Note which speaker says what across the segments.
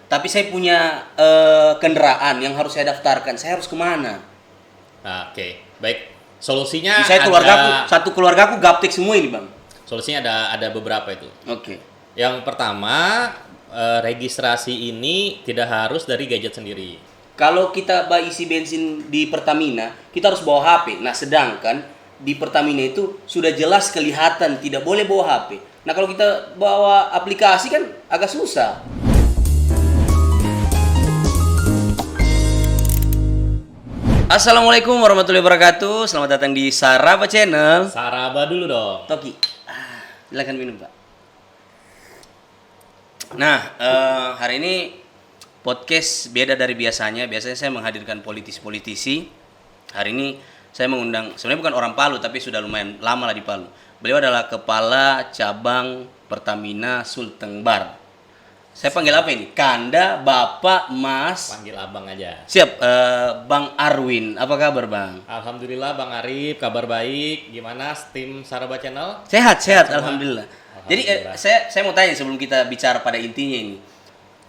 Speaker 1: tapi saya punya kendaraan yang harus saya daftarkan. Saya harus kemana?
Speaker 2: Nah, oke. Baik. Solusinya
Speaker 1: Misalnya satu keluargaku gaptek semua ini, Bang.
Speaker 2: Solusinya ada beberapa itu.
Speaker 1: Oke.
Speaker 2: Yang pertama, registrasi ini tidak harus dari gadget sendiri.
Speaker 1: Kalau kita isi bensin di Pertamina, kita harus bawa HP. Nah, sedangkan di Pertamina itu sudah jelas kelihatan tidak boleh bawa HP. Nah, kalau kita bawa aplikasi kan agak susah. Assalamualaikum warahmatullahi wabarakatuh. Selamat datang di Saraba Channel.
Speaker 2: Saraba dulu dong.
Speaker 1: Toki, silakan minum, Pak. Nah, hari ini podcast beda dari biasanya. Biasanya saya menghadirkan politisi-politisi. Hari ini saya mengundang, sebenarnya bukan orang Palu, tapi sudah lumayan lama lah di Palu. Beliau adalah Kepala Cabang Pertamina Sulteng Bar. Saya panggil apa ini? Kanda, Bapak, Mas.
Speaker 2: Panggil abang aja.
Speaker 1: Siap, Bang Arwin. Apa kabar, Bang?
Speaker 2: Alhamdulillah Bang Arif, kabar baik. Gimana tim Saraba Channel?
Speaker 1: Sehat, Alhamdulillah. Jadi saya mau tanya sebelum kita bicara pada intinya ini.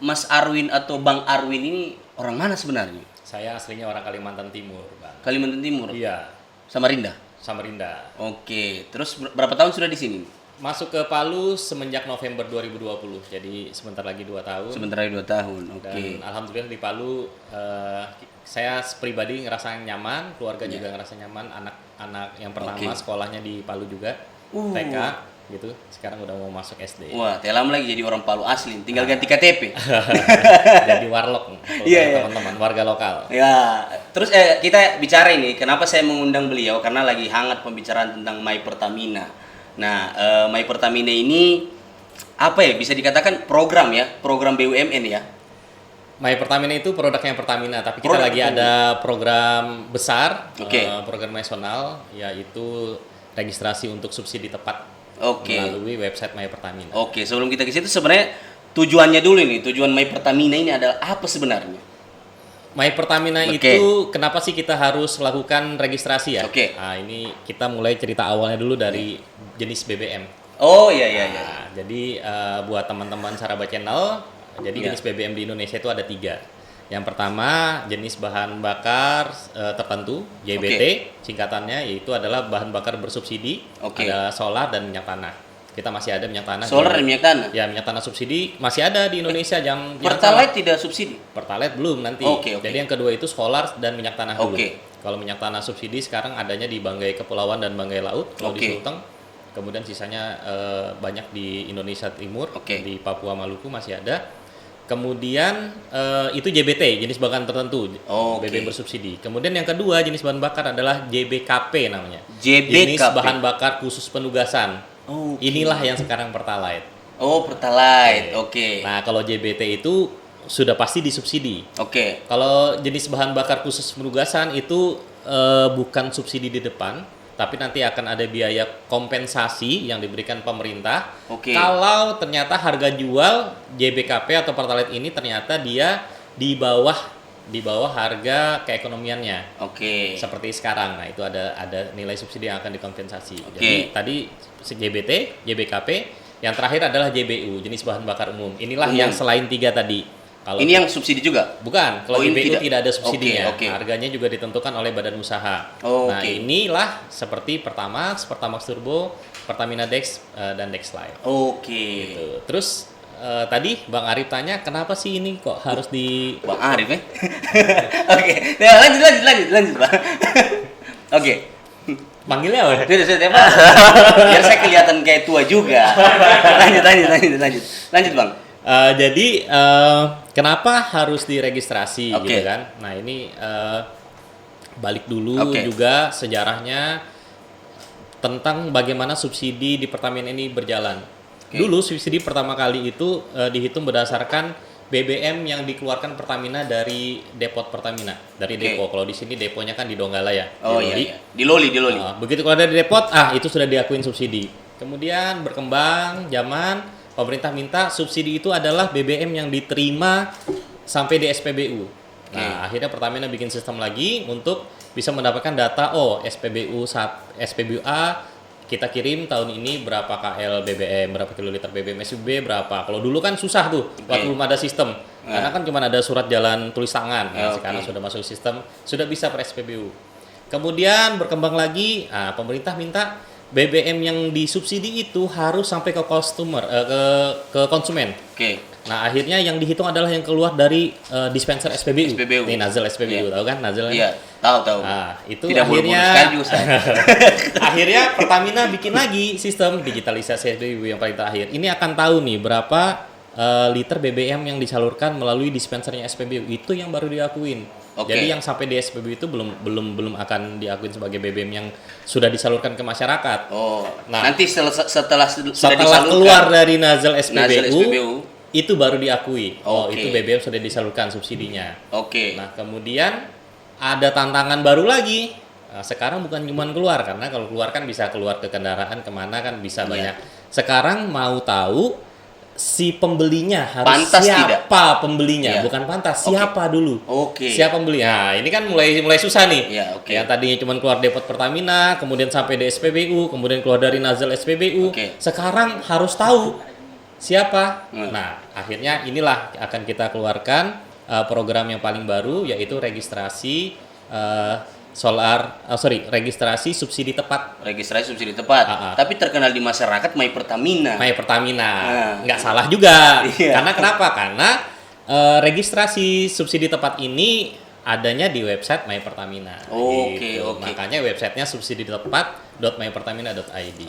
Speaker 1: Mas Arwin atau Bang Arwin ini orang mana sebenarnya?
Speaker 2: Saya aslinya orang Kalimantan Timur, Bang.
Speaker 1: Kalimantan Timur?
Speaker 2: Iya.
Speaker 1: Samarinda?
Speaker 2: Samarinda.
Speaker 1: Oke, terus berapa tahun sudah di sini?
Speaker 2: Masuk ke Palu semenjak November 2020, jadi sebentar lagi 2 tahun.
Speaker 1: Sebentar lagi 2 tahun, oke.
Speaker 2: Dan alhamdulillah di Palu, saya pribadi ngerasa nyaman, keluarga juga ngerasa nyaman, anak-anak yang pertama sekolahnya di Palu juga, TK gitu, sekarang udah mau masuk SD.
Speaker 1: Wah, lama lagi jadi orang Palu asli, tinggal ganti KTP.
Speaker 2: Jadi warlock, teman-teman, warga lokal.
Speaker 1: Ya, terus kita bicara ini, kenapa saya mengundang beliau, karena lagi hangat pembicaraan tentang My Pertamina. Nah, My Pertamina ini apa ya, bisa dikatakan program BUMN ya.
Speaker 2: My Pertamina itu produknya Pertamina, tapi kita lagi ada program besar, program nasional, yaitu registrasi untuk subsidi tepat melalui website My Pertamina.
Speaker 1: Oke, sebelum kita ke situ sebenarnya tujuannya dulu nih, tujuan My Pertamina ini adalah apa sebenarnya?
Speaker 2: My Pertamina itu kenapa sih kita harus melakukan registrasi ya? Nah, ini kita mulai cerita awalnya dulu dari jenis BBM.
Speaker 1: Oh iya.
Speaker 2: Jadi buat teman-teman Saraba Channel, jadi jenis BBM di Indonesia itu ada 3. Yang pertama jenis bahan bakar tertentu, JBT singkatannya, yaitu adalah bahan bakar bersubsidi, ada solar dan minyak tanah. Kita masih ada minyak tanah.
Speaker 1: Solar dan minyak tanah?
Speaker 2: Ya, minyak tanah subsidi masih ada di Indonesia.
Speaker 1: Pertalite tidak subsidi?
Speaker 2: Pertalite belum nanti. Jadi yang kedua itu solar dan minyak tanah dulu. Kalau minyak tanah subsidi sekarang adanya di Banggai Kepulauan dan Banggai Laut, kalau di Sulteng. Kemudian sisanya banyak di Indonesia Timur, di Papua Maluku masih ada. Kemudian itu JBT, jenis bahan tertentu, BBM bersubsidi. Kemudian yang kedua jenis bahan bakar adalah JBKP namanya. Jenis bahan bakar khusus penugasan. Inilah yang sekarang Pertalite.
Speaker 1: Pertalite.
Speaker 2: Nah, kalau JBT itu sudah pasti disubsidi. Kalau jenis bahan bakar khusus penugasan itu bukan subsidi di depan, tapi nanti akan ada biaya kompensasi yang diberikan pemerintah. Kalau ternyata harga jual JBKP atau Pertalite ini ternyata dia di bawah harga keekonomiannya. Seperti sekarang. Nah, itu ada nilai subsidi yang akan dikompensasi. Jadi tadi JBT, JBKP, yang terakhir adalah JBU, jenis bahan bakar umum. Inilah yang selain 3 tadi. Kalau
Speaker 1: ini yang subsidi juga?
Speaker 2: Bukan, kalau JBU tidak ada subsidinya. Harganya juga ditentukan oleh badan usaha. Nah, inilah seperti Pertamax Turbo, Pertamina Dex, dan Dex Live. Gitu. Terus tadi Bang Arif tanya, kenapa sih ini kok harus di...
Speaker 1: Bang Arif ya? Nah, lanjut Bang.
Speaker 2: Manggilnya apa?
Speaker 1: Biar saya kelihatan kayak tua juga. Lanjut Bang.
Speaker 2: Jadi kenapa harus diregistrasi gitu kan? Nah, ini balik dulu juga sejarahnya tentang bagaimana subsidi di Pertamina ini berjalan. Dulu subsidi pertama kali itu dihitung berdasarkan BBM yang dikeluarkan Pertamina dari depot Pertamina, dari depo. Kalau di sini deponya kan di Donggala ya.
Speaker 1: Di Loli.
Speaker 2: Begitu kalau ada di depot, itu sudah diakuin subsidi. Kemudian berkembang zaman, pemerintah minta subsidi itu adalah BBM yang diterima sampai di SPBU. Nah, akhirnya Pertamina bikin sistem lagi untuk bisa mendapatkan data, SPBU A kita kirim tahun ini berapa KL BBM, berapa kiloliter BBM SUB, berapa. Kalau dulu kan susah tuh, waktu belum ada sistem. Karena kan cuma ada surat jalan tulis tangan. Nah, sekarang sudah masuk sistem, sudah bisa per SPBU. Kemudian berkembang lagi, pemerintah minta BBM yang disubsidi itu harus sampai ke customer, ke konsumen. Nah, akhirnya yang dihitung adalah yang keluar dari dispenser SPBU. Nih nozzle SPBU, tahu kan nozzle?
Speaker 1: Iya, tahu.
Speaker 2: Nah, itu
Speaker 1: tidak
Speaker 2: akhirnya
Speaker 1: juga,
Speaker 2: akhirnya Pertamina bikin lagi sistem digitalisasi SPBU yang paling terakhir. Ini akan tahu nih berapa liter BBM yang disalurkan melalui dispensernya SPBU, itu yang baru diakuin. Jadi yang sampai di SPBU itu belum akan diakuin sebagai BBM yang sudah disalurkan ke masyarakat.
Speaker 1: Nah, nanti setelah
Speaker 2: keluar dari nozzle SPBU itu baru diakui. Itu BBM sudah disalurkan subsidinya. Nah, kemudian ada tantangan baru lagi. Sekarang bukan cuma keluar, karena kalau keluar kan bisa keluar ke kendaraan kemana kan bisa banyak. Sekarang mau tahu si pembelinya harus
Speaker 1: pantas
Speaker 2: siapa
Speaker 1: tidak?
Speaker 2: Pembelinya, bukan pantas, siapa dulu? Siapa pembeli? Nah, ini kan mulai susah nih. Yang tadinya cuma keluar depot Pertamina, kemudian sampai di SPBU, kemudian keluar dari nozzle SPBU. Sekarang harus tahu siapa. Nah, akhirnya inilah akan kita keluarkan program yang paling baru, yaitu registrasi registrasi subsidi tepat. Tapi terkenal di masyarakat My Pertamina. Nggak salah juga. Karena kenapa? Karena registrasi subsidi tepat ini adanya di website My Pertamina. Makanya websitenya subsiditepat.mypertamina.id.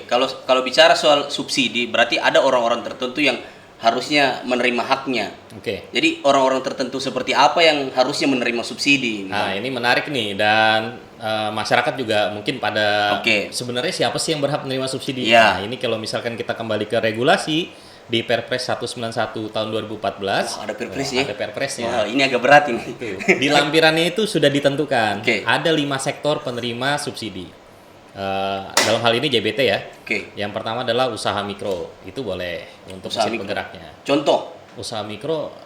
Speaker 1: Kalau bicara soal subsidi, berarti ada orang-orang tertentu yang harusnya menerima haknya. Jadi orang-orang tertentu seperti apa yang harusnya menerima subsidi?
Speaker 2: Nah, ini menarik nih, dan masyarakat juga mungkin pada sebenarnya siapa sih yang berhak menerima subsidi? Nah, ini kalau misalkan kita kembali ke regulasi di Perpres 191 tahun 2014.
Speaker 1: Ada Perpresnya.
Speaker 2: Ada Perpresnya.
Speaker 1: Ini agak berat ini.
Speaker 2: Di lampirannya itu sudah ditentukan. Ada 5 sektor penerima subsidi. Dalam hal ini JBT ya. Yang pertama adalah usaha mikro, itu boleh untuk mesin penggeraknya.
Speaker 1: Contoh
Speaker 2: usaha mikro,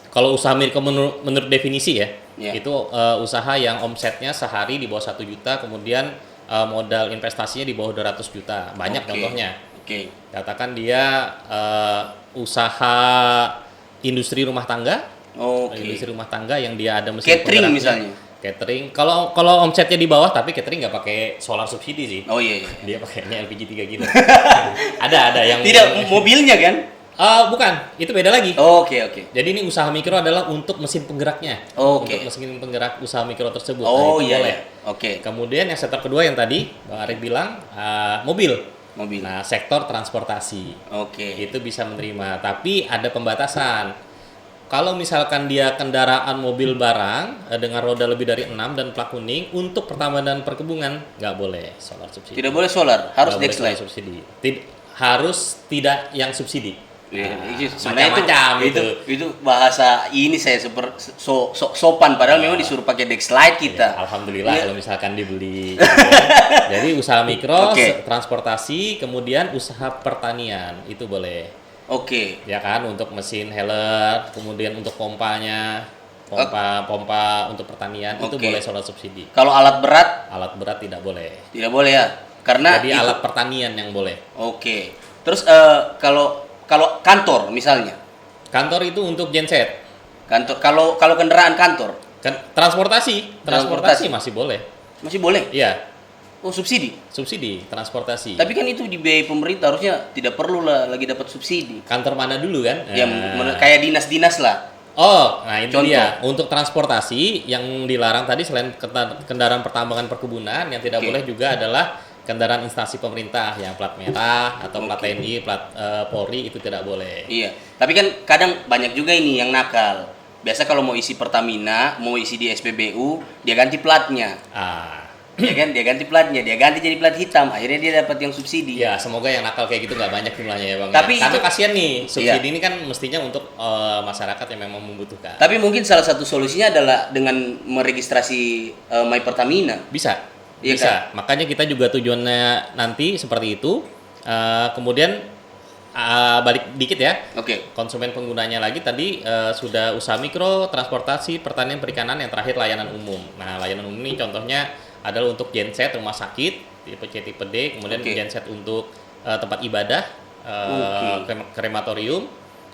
Speaker 2: kalau usaha mikro menurut definisi ya, itu usaha yang omsetnya sehari di bawah 1 juta, kemudian modal investasinya di bawah 200 juta. Banyak contohnya. Katakan dia usaha industri rumah tangga. Industri rumah tangga yang dia ada mesin
Speaker 1: catering
Speaker 2: penggeraknya.
Speaker 1: Misalnya.
Speaker 2: Catering, kalau omsetnya di bawah, tapi catering nggak pakai solar subsidi sih. Dia pakainya LPG 3 kilo. ada yang
Speaker 1: tidak mobilnya kan?
Speaker 2: Bukan, itu beda lagi. Jadi ini usaha mikro adalah untuk mesin penggeraknya. Untuk mesin penggerak usaha mikro tersebut. Boleh. Kemudian yang sektor kedua yang tadi Bang Arif bilang mobil. Nah, sektor transportasi. Itu bisa menerima, tapi ada pembatasan. Kalau misalkan dia kendaraan mobil barang dengan roda lebih dari 6 dan plat kuning, untuk pertambangan dan perkebunan nggak boleh solar subsidi.
Speaker 1: Tidak boleh solar, harus Dexlight
Speaker 2: subsidi. Harus tidak yang subsidi.
Speaker 1: Macam-macam itu bahasa ini saya sopan, padahal memang disuruh pakai Dexlight kita.
Speaker 2: Alhamdulillah kalau misalkan dibeli. Jadi usaha mikro, transportasi, kemudian usaha pertanian itu boleh. Ya kan, untuk mesin heller, kemudian untuk pompanya, pompa untuk pertanian itu boleh solar subsidi.
Speaker 1: Kalau alat berat?
Speaker 2: Alat berat tidak boleh.
Speaker 1: Tidak boleh ya, karena
Speaker 2: jadi alat pertanian yang boleh.
Speaker 1: Terus kalau kantor misalnya?
Speaker 2: Kantor itu untuk genset.
Speaker 1: Kantor kalau kendaraan kantor?
Speaker 2: Transportasi masih boleh.
Speaker 1: Masih boleh?
Speaker 2: Iya.
Speaker 1: Subsidi
Speaker 2: transportasi.
Speaker 1: Tapi kan itu dibiayai pemerintah, harusnya tidak perlu lah lagi dapat subsidi.
Speaker 2: Kantor mana dulu kan?
Speaker 1: Ya kayak dinas-dinas lah.
Speaker 2: Nah itu dia. Untuk transportasi yang dilarang tadi selain kendaraan pertambangan perkebunan, yang tidak boleh juga adalah kendaraan instansi pemerintah yang plat merah atau plat TNI, plat Polri, itu tidak boleh.
Speaker 1: Iya. Tapi kan kadang banyak juga ini yang nakal. Biasa kalau mau isi Pertamina, mau isi di SPBU, dia ganti platnya. Dia ganti platnya, dia ganti jadi plat hitam, akhirnya dia dapat yang subsidi.
Speaker 2: Ya, semoga yang nakal kayak gitu nggak banyak jumlahnya ya Bang.
Speaker 1: Tapi
Speaker 2: karena kasihan nih, subsidi ini kan mestinya untuk masyarakat yang memang membutuhkan.
Speaker 1: Tapi mungkin salah satu solusinya adalah dengan meregistrasi My Pertamina.
Speaker 2: Bisa. Makanya kita juga tujuannya nanti seperti itu. Kemudian balik dikit ya. Konsumen penggunanya lagi tadi sudah usaha mikro, transportasi, pertanian, perikanan, yang terakhir layanan umum. Nah, layanan umum ini contohnya adalah untuk genset rumah sakit tipe C, tipe D, kemudian genset untuk tempat ibadah, krematorium,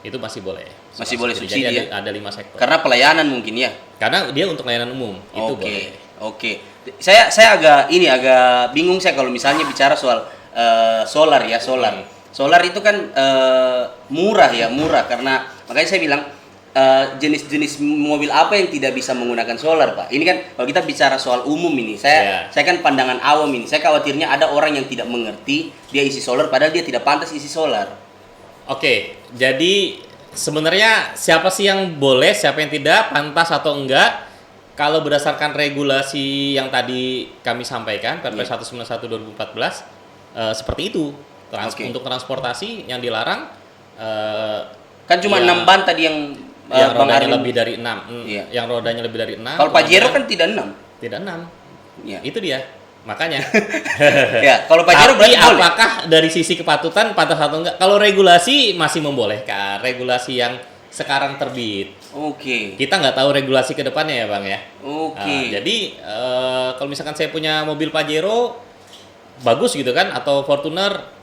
Speaker 2: itu masih boleh.
Speaker 1: Masih boleh subsidi
Speaker 2: Jadi
Speaker 1: ya?
Speaker 2: ada 5 sektor.
Speaker 1: Karena pelayanan mungkin ya?
Speaker 2: Karena dia untuk layanan umum, itu boleh.
Speaker 1: Oke. Saya agak bingung saya kalau misalnya bicara soal solar ya, solar. Solar itu kan murah karena makanya saya bilang jenis-jenis mobil apa yang tidak bisa menggunakan solar, Pak? Ini kan kalau kita bicara soal umum ini, saya kan pandangan awam ini. Saya khawatirnya ada orang yang tidak mengerti, dia isi solar padahal dia tidak pantas isi solar.
Speaker 2: Oke, jadi sebenarnya siapa sih yang boleh, siapa yang tidak, pantas atau enggak? Kalau berdasarkan regulasi yang tadi kami sampaikan, Perpres 191 2014, seperti itu. Untuk transportasi yang dilarang
Speaker 1: kan cuma 6 ban tadi yang
Speaker 2: rodanya lebih dari 6. Yang rodanya lebih dari 6.
Speaker 1: Kalau Pajero kan tidak 6.
Speaker 2: Tidak 6. Ya. Itu dia. Makanya.
Speaker 1: Ya, kalau Pajero berarti boleh.
Speaker 2: Apakah dari sisi kepatutan pantas atau enggak? Kalau regulasi masih membolehkan, regulasi yang sekarang terbit.
Speaker 1: Oke.
Speaker 2: Kita nggak tahu regulasi ke depannya ya, Bang ya.
Speaker 1: Oke.
Speaker 2: Jadi kalau misalkan saya punya mobil Pajero bagus gitu kan, atau Fortuner,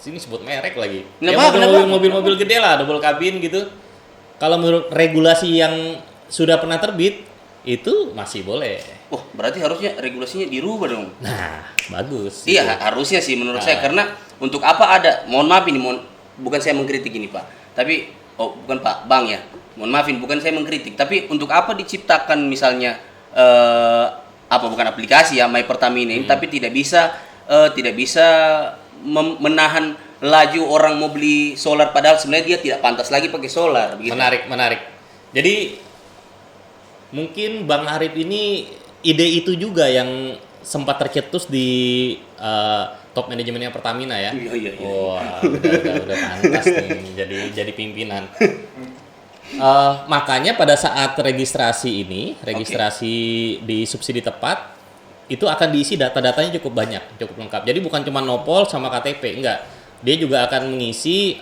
Speaker 2: sini sebut merek lagi. Ya mobil-mobil gede lah, double cabin gitu. Kalau menurut regulasi yang sudah pernah terbit, itu masih boleh.
Speaker 1: Oh, berarti harusnya regulasinya dirubah dong.
Speaker 2: Nah, bagus.
Speaker 1: Iya, gitu. Harusnya sih menurut saya. Karena untuk apa ada, mohon maaf ini, bukan saya mengkritik ini Pak. Tapi, bukan Pak, Bang ya. Mohon maafin, bukan saya mengkritik. Tapi untuk apa diciptakan misalnya, bukan aplikasi ya, My Pertamina ini, tapi tidak bisa menahan laju orang mau beli solar padahal sebenarnya dia tidak pantas lagi pakai solar. Begitu.
Speaker 2: Menarik. Jadi mungkin Bang Arif ini ide itu juga yang sempat tercetus di top manajemennya Pertamina ya.
Speaker 1: Iya.
Speaker 2: Wah, udah pantas nih jadi pimpinan. Makanya pada saat registrasi di subsidi tepat, itu akan diisi data-datanya cukup banyak, cukup lengkap. Jadi bukan cuma nopol sama KTP, enggak. Dia juga akan mengisi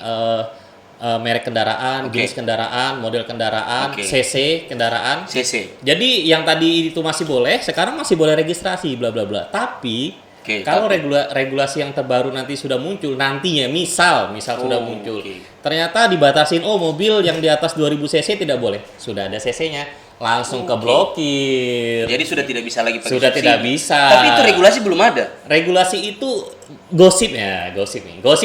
Speaker 2: merek kendaraan, jenis kendaraan, model kendaraan, CC kendaraan.
Speaker 1: CC.
Speaker 2: Jadi yang tadi itu masih boleh, sekarang masih boleh registrasi, bla bla bla. Tapi kalau regulasi yang terbaru nanti sudah muncul, nantinya misal sudah muncul, ternyata dibatasin, mobil yang di atas 2000 cc tidak boleh, sudah ada CC-nya, langsung keblokir.
Speaker 1: Jadi sudah tidak bisa lagi pakai
Speaker 2: Sudah
Speaker 1: subsidi.
Speaker 2: tidak bisa.
Speaker 1: Tapi itu regulasi belum ada.
Speaker 2: Regulasi itu gosip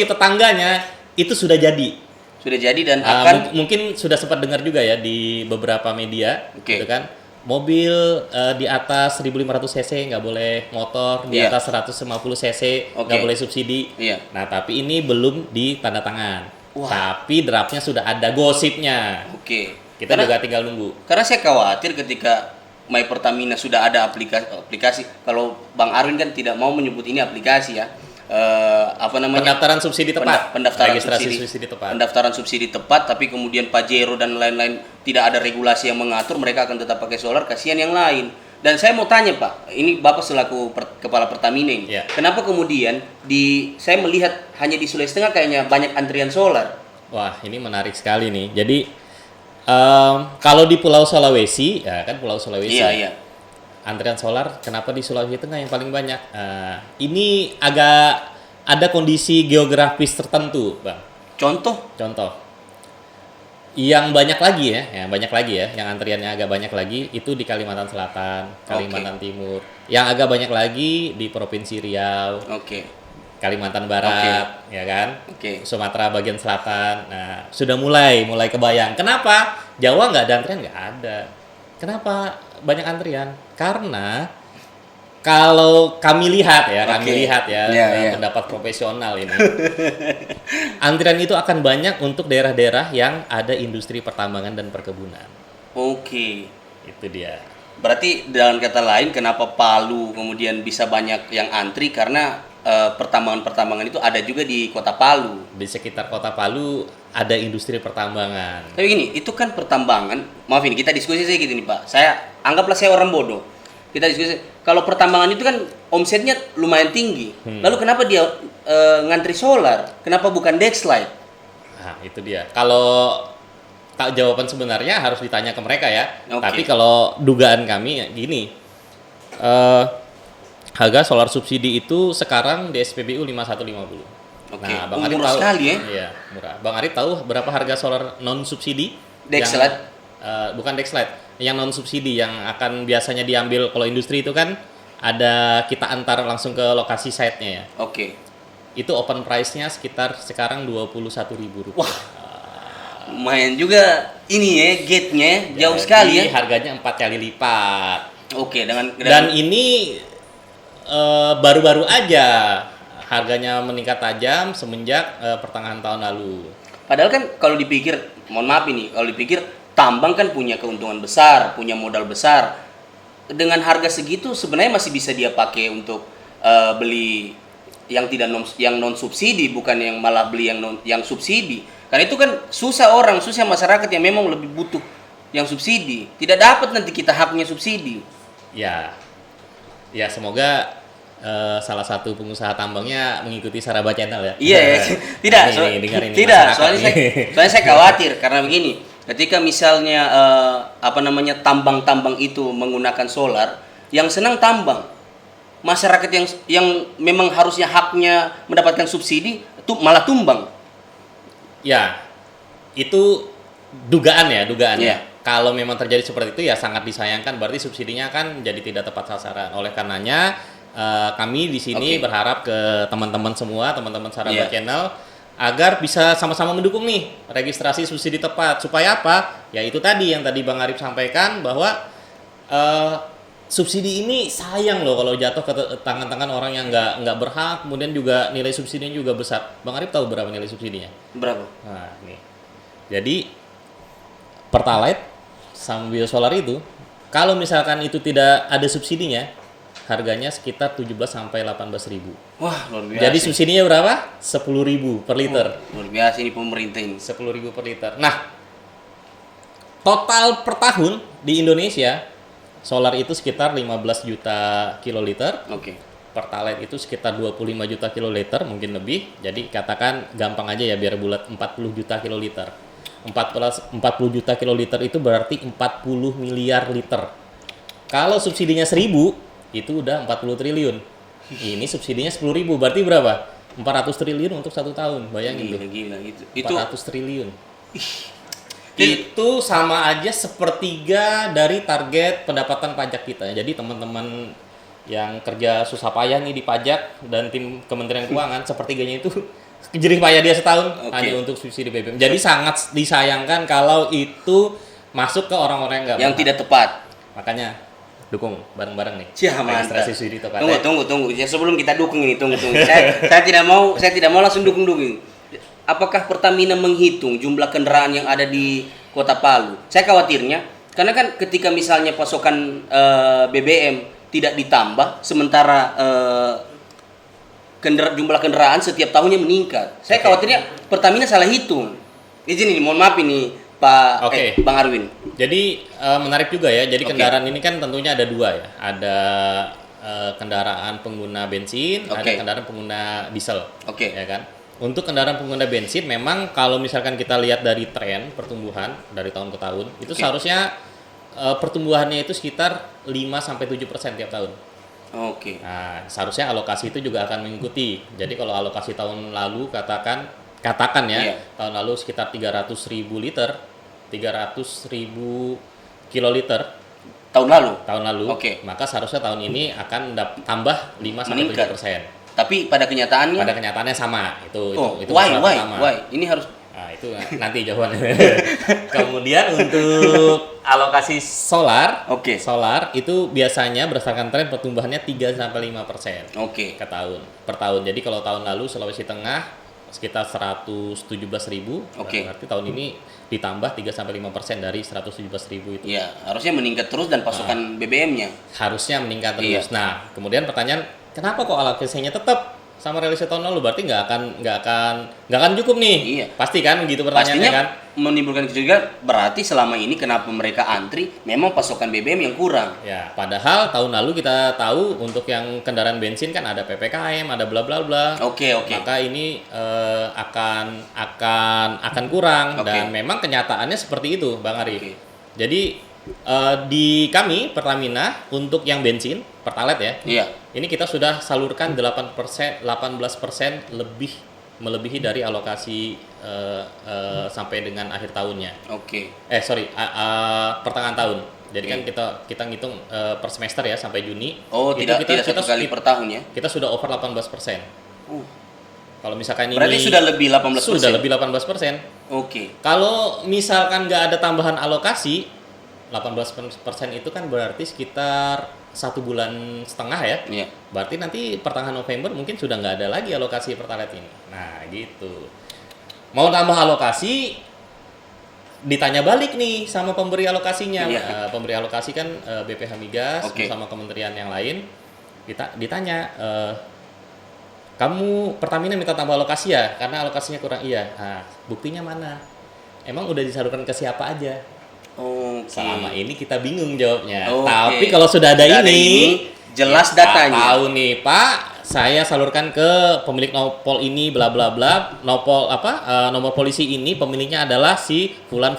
Speaker 2: tetangganya itu sudah jadi.
Speaker 1: Sudah jadi dan akan
Speaker 2: mungkin sudah sempat dengar juga ya di beberapa media, gitu kan. Mobil di atas 1500 cc nggak boleh, motor di atas 150 cc nggak boleh subsidi. Nah, tapi ini belum ditandatangan. Tapi draftnya sudah ada, gosipnya. Kita juga tinggal nunggu.
Speaker 1: Karena saya khawatir ketika My Pertamina sudah ada aplikasi, kalau Bang Arwin kan tidak mau menyebut ini aplikasi ya.
Speaker 2: Pendaftaran subsidi tepat.
Speaker 1: Pendaftaran subsidi tepat, tapi kemudian Pajero dan lain-lain tidak ada regulasi yang mengatur, mereka akan tetap pakai solar, kasihan yang lain. Dan saya mau tanya Pak, ini Bapak selaku kepala Pertamina ini, kenapa kemudian saya melihat hanya di Sulawesi Tengah kayaknya banyak antrian solar?
Speaker 2: Wah, ini menarik sekali nih. Jadi kalau di Pulau Sulawesi, ya kan Pulau Sulawesi.
Speaker 1: Iya.
Speaker 2: Antrian solar, kenapa di Sulawesi Tengah yang paling banyak? Ini agak ada kondisi geografis tertentu, Bang.
Speaker 1: Contoh?
Speaker 2: Yang banyak lagi ya, yang antriannya agak banyak lagi, itu di Kalimantan Selatan, Kalimantan Timur. Yang agak banyak lagi di Provinsi Riau, Kalimantan Barat, ya kan? Sumatera bagian selatan. Nah, sudah mulai kebayang. Kenapa? Jawa nggak ada antrian? Nggak ada. Kenapa banyak antrian? Karena kalau kami lihat ya, pendapat profesional ini, antrian itu akan banyak untuk daerah-daerah yang ada industri pertambangan dan perkebunan. Itu dia.
Speaker 1: Berarti dalam kata lain, kenapa Palu kemudian bisa banyak yang antri, karena pertambangan itu ada juga di kota Palu.
Speaker 2: Di sekitar kota Palu ada industri pertambangan.
Speaker 1: Tapi gini, itu kan pertambangan. Maaf ini kita diskusi saja gitu nih Pak. Anggaplah saya orang bodoh. Kita diskusi. Kalau pertambangan itu kan omsetnya lumayan tinggi. Lalu kenapa dia ngantri solar? Kenapa bukan Dexlight?
Speaker 2: Nah, itu dia. Kalau jawaban sebenarnya harus ditanya ke mereka ya. Tapi kalau dugaan kami gini. Harga solar subsidi itu sekarang di SPBU 5150.
Speaker 1: Oke.
Speaker 2: Nah, Bang Arif
Speaker 1: Murah
Speaker 2: tahu
Speaker 1: sekali ya.
Speaker 2: Iya, murah. Bang Arif tahu berapa harga solar non subsidi?
Speaker 1: Dexlight?
Speaker 2: Bukan Dexlight, yang non subsidi yang akan biasanya diambil kalau industri itu kan ada kita antar langsung ke lokasi site-nya ya.
Speaker 1: Oke.
Speaker 2: Itu open price-nya sekitar sekarang Rp21.000.
Speaker 1: Wah. Lumayan juga ini ya, gate-nya jauh
Speaker 2: Jadi,
Speaker 1: sekali ya.
Speaker 2: harganya 4 kali lipat.
Speaker 1: Oke,
Speaker 2: Dan ini baru-baru aja harganya meningkat tajam semenjak pertengahan tahun lalu.
Speaker 1: Padahal kan kalau dipikir, mohon maaf ini, kalau dipikir tambang kan punya keuntungan besar, punya modal besar. Dengan harga segitu sebenarnya masih bisa dia pakai untuk beli yang tidak non subsidi, bukan yang malah beli yang subsidi. Karena itu kan susah masyarakat yang memang lebih butuh yang subsidi. Tidak dapat nanti kita haknya subsidi.
Speaker 2: Ya semoga salah satu pengusaha tambangnya mengikuti Saraba Channel ya.
Speaker 1: Iya ya. Tidak, soalnya saya khawatir karena begini. Ketika misalnya tambang-tambang itu menggunakan solar, yang senang tambang, masyarakat yang memang harusnya haknya mendapatkan subsidi itu malah tumbang.
Speaker 2: Ya, itu dugaan ya.
Speaker 1: Yeah.
Speaker 2: Kalau memang terjadi seperti itu ya sangat disayangkan, berarti subsidinya kan jadi tidak tepat sasaran. Oleh karenanya kami di sini berharap ke teman-teman semua, teman-teman Saraba Channel, agar bisa sama-sama mendukung nih registrasi subsidi tepat. Supaya apa? Ya itu tadi yang tadi Bang Arif sampaikan bahwa subsidi ini sayang loh kalau jatuh ke tangan-tangan orang yang nggak berhak, kemudian juga nilai subsidinya juga besar. Bang Arif tahu berapa nilai subsidinya?
Speaker 1: Berapa?
Speaker 2: Nah, nih. Jadi Pertalite sama biosolar itu kalau misalkan itu tidak ada subsidinya, harganya sekitar 17 sampai 18.000.
Speaker 1: Wah, luar biasa.
Speaker 2: Jadi subsidinya berapa? 10.000 per liter.
Speaker 1: Luar biasa ini pemerintah ini.
Speaker 2: 10.000 per liter. Nah, total per tahun di Indonesia solar itu sekitar 15 juta kiloliter.
Speaker 1: Oke.
Speaker 2: Pertalite itu sekitar 25 juta kiloliter, mungkin lebih. Jadi katakan gampang aja ya biar bulat 40 juta kiloliter. 40 juta kiloliter itu berarti 40 miliar liter. Kalau subsidinya 1.000 itu udah 40 triliun. Ini subsidinya 10.000 berarti berapa? 400 triliun untuk 1 tahun. Bayangin tuh.
Speaker 1: Gila.
Speaker 2: 400 triliun. Itu sama aja sepertiga dari target pendapatan pajak kita. Jadi teman-teman yang kerja susah payah nih di pajak dan tim Kementerian Keuangan, sepertiganya itu jerih payah dia setahun hanya untuk subsidi BBM. Jadi sangat disayangkan kalau itu masuk ke orang-orang yang
Speaker 1: tidak tepat.
Speaker 2: Makanya dukung bareng-bareng nih.
Speaker 1: Registrasi
Speaker 2: subsidi tepat.
Speaker 1: Tunggu. Ya, sebelum kita dukung ini, tunggu. saya tidak mau langsung dukung. Apakah Pertamina menghitung jumlah kendaraan yang ada di Kota Palu? Saya khawatirnya karena kan ketika misalnya pasokan BBM tidak ditambah sementara jumlah kendaraan setiap tahunnya meningkat. Saya khawatirnya Pertamina salah hitung. Izin ini, mohon maaf ini Pak Bang Arwin.
Speaker 2: Jadi menarik juga ya. Jadi kendaraan ini kan tentunya ada dua ya. Ada kendaraan pengguna bensin, ada kendaraan pengguna diesel. Ya kan? Untuk kendaraan pengguna bensin memang kalau misalkan kita lihat dari tren pertumbuhan dari tahun ke tahun, itu seharusnya pertumbuhannya itu sekitar 5-7% tiap tahun. Nah, seharusnya alokasi itu juga akan mengikuti. Jadi kalau alokasi tahun lalu katakan ya, tahun lalu sekitar 300.000 liter, 300.000 kiloliter
Speaker 1: tahun lalu.
Speaker 2: Maka seharusnya tahun ini akan tambah 5-7%.
Speaker 1: Tapi pada kenyataannya
Speaker 2: sama. Itu
Speaker 1: why? Ini harus.
Speaker 2: Nah, itu nanti jawabannya. Kemudian untuk alokasi solar, solar itu biasanya berdasarkan tren pertumbuhannya 3-5% per tahun. Jadi kalau tahun lalu Sulawesi Tengah sekitar 117.000, berarti tahun ini ditambah 3-5% dari 117.000 itu.
Speaker 1: Ya, harusnya meningkat terus dan pasokan BBM-nya
Speaker 2: harusnya meningkat terus. Nah, kemudian pertanyaan, kenapa kok alokasinya tetap sama rilis tahun lalu? Berarti nggak akan cukup nih. Pasti kan gitu pertanyaannya.
Speaker 1: Pastinya kan menimbulkan kecurigaan, berarti selama ini kenapa mereka antri memang pasokan BBM yang kurang.
Speaker 2: Ya, padahal tahun lalu kita tahu untuk yang kendaraan bensin kan ada PPKM, ada bla bla bla. Maka ini akan kurang dan memang kenyataannya seperti itu, Bang Arif. Jadi di kami Pertamina untuk yang bensin Pertalite ya. Ini kita sudah salurkan 18% lebih melebihi dari alokasi sampai dengan akhir tahunnya. Pertengahan tahun. Jadi kan kita ngitung per semester ya sampai Juni.
Speaker 1: Tidak satu kali per tahun ya?
Speaker 2: Kita sudah over 18%. Kalau misalkan ini
Speaker 1: berarti sudah lebih 18%.
Speaker 2: Sudah lebih 18%. Kalau misalkan nggak ada tambahan alokasi, 18% itu kan berarti sekitar 1,5 bulan ya. Berarti nanti pertengahan November mungkin sudah nggak ada lagi alokasi Pertalite ini. Nah gitu. Mau tambah alokasi, ditanya balik nih sama pemberi alokasinya. Pemberi alokasi kan BPH Migas bersama kementerian yang lain. Ditanya, kamu Pertamina minta tambah alokasi ya? Karena alokasinya kurang. Iya. Nah, buktinya mana? Emang udah disalurkan ke siapa aja? Selama ini kita bingung jawabnya. Tapi kalau sudah ada ini,
Speaker 1: jelas datanya.
Speaker 2: Tahu nih, Pak. Saya salurkan ke pemilik nopol ini bla bla bla. Nomor polisi ini pemiliknya adalah si fulan.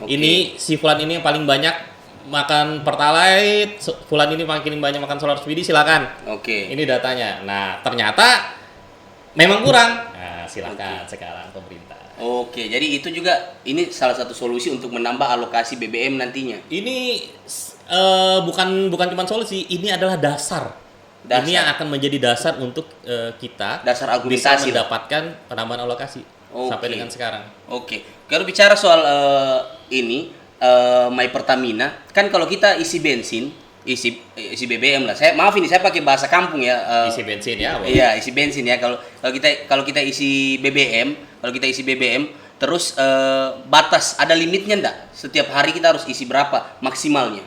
Speaker 2: Ini si fulan ini yang paling banyak makan Pertalite, fulan ini makin banyak makan solar subsidi, silakan. Ini datanya. Nah, ternyata memang kurang. Nah, silakan sekarang pemerintah.
Speaker 1: Jadi itu juga ini salah satu solusi untuk menambah alokasi BBM nantinya.
Speaker 2: Ini bukan cuma solusi, ini adalah dasar. Ini yang akan menjadi dasar untuk kita
Speaker 1: dasar
Speaker 2: bisa
Speaker 1: argumentasi
Speaker 2: mendapatkan penambahan alokasi sampai dengan sekarang.
Speaker 1: Kalau bicara soal ini My Pertamina, kan kalau kita isi bensin, isi BBM lah. Saya pakai bahasa kampung ya.
Speaker 2: Isi bensin ya.
Speaker 1: Iya, isi bensin ya. Kalau kita isi BBM, terus batas ada limitnya enggak? Setiap hari kita harus isi berapa maksimalnya?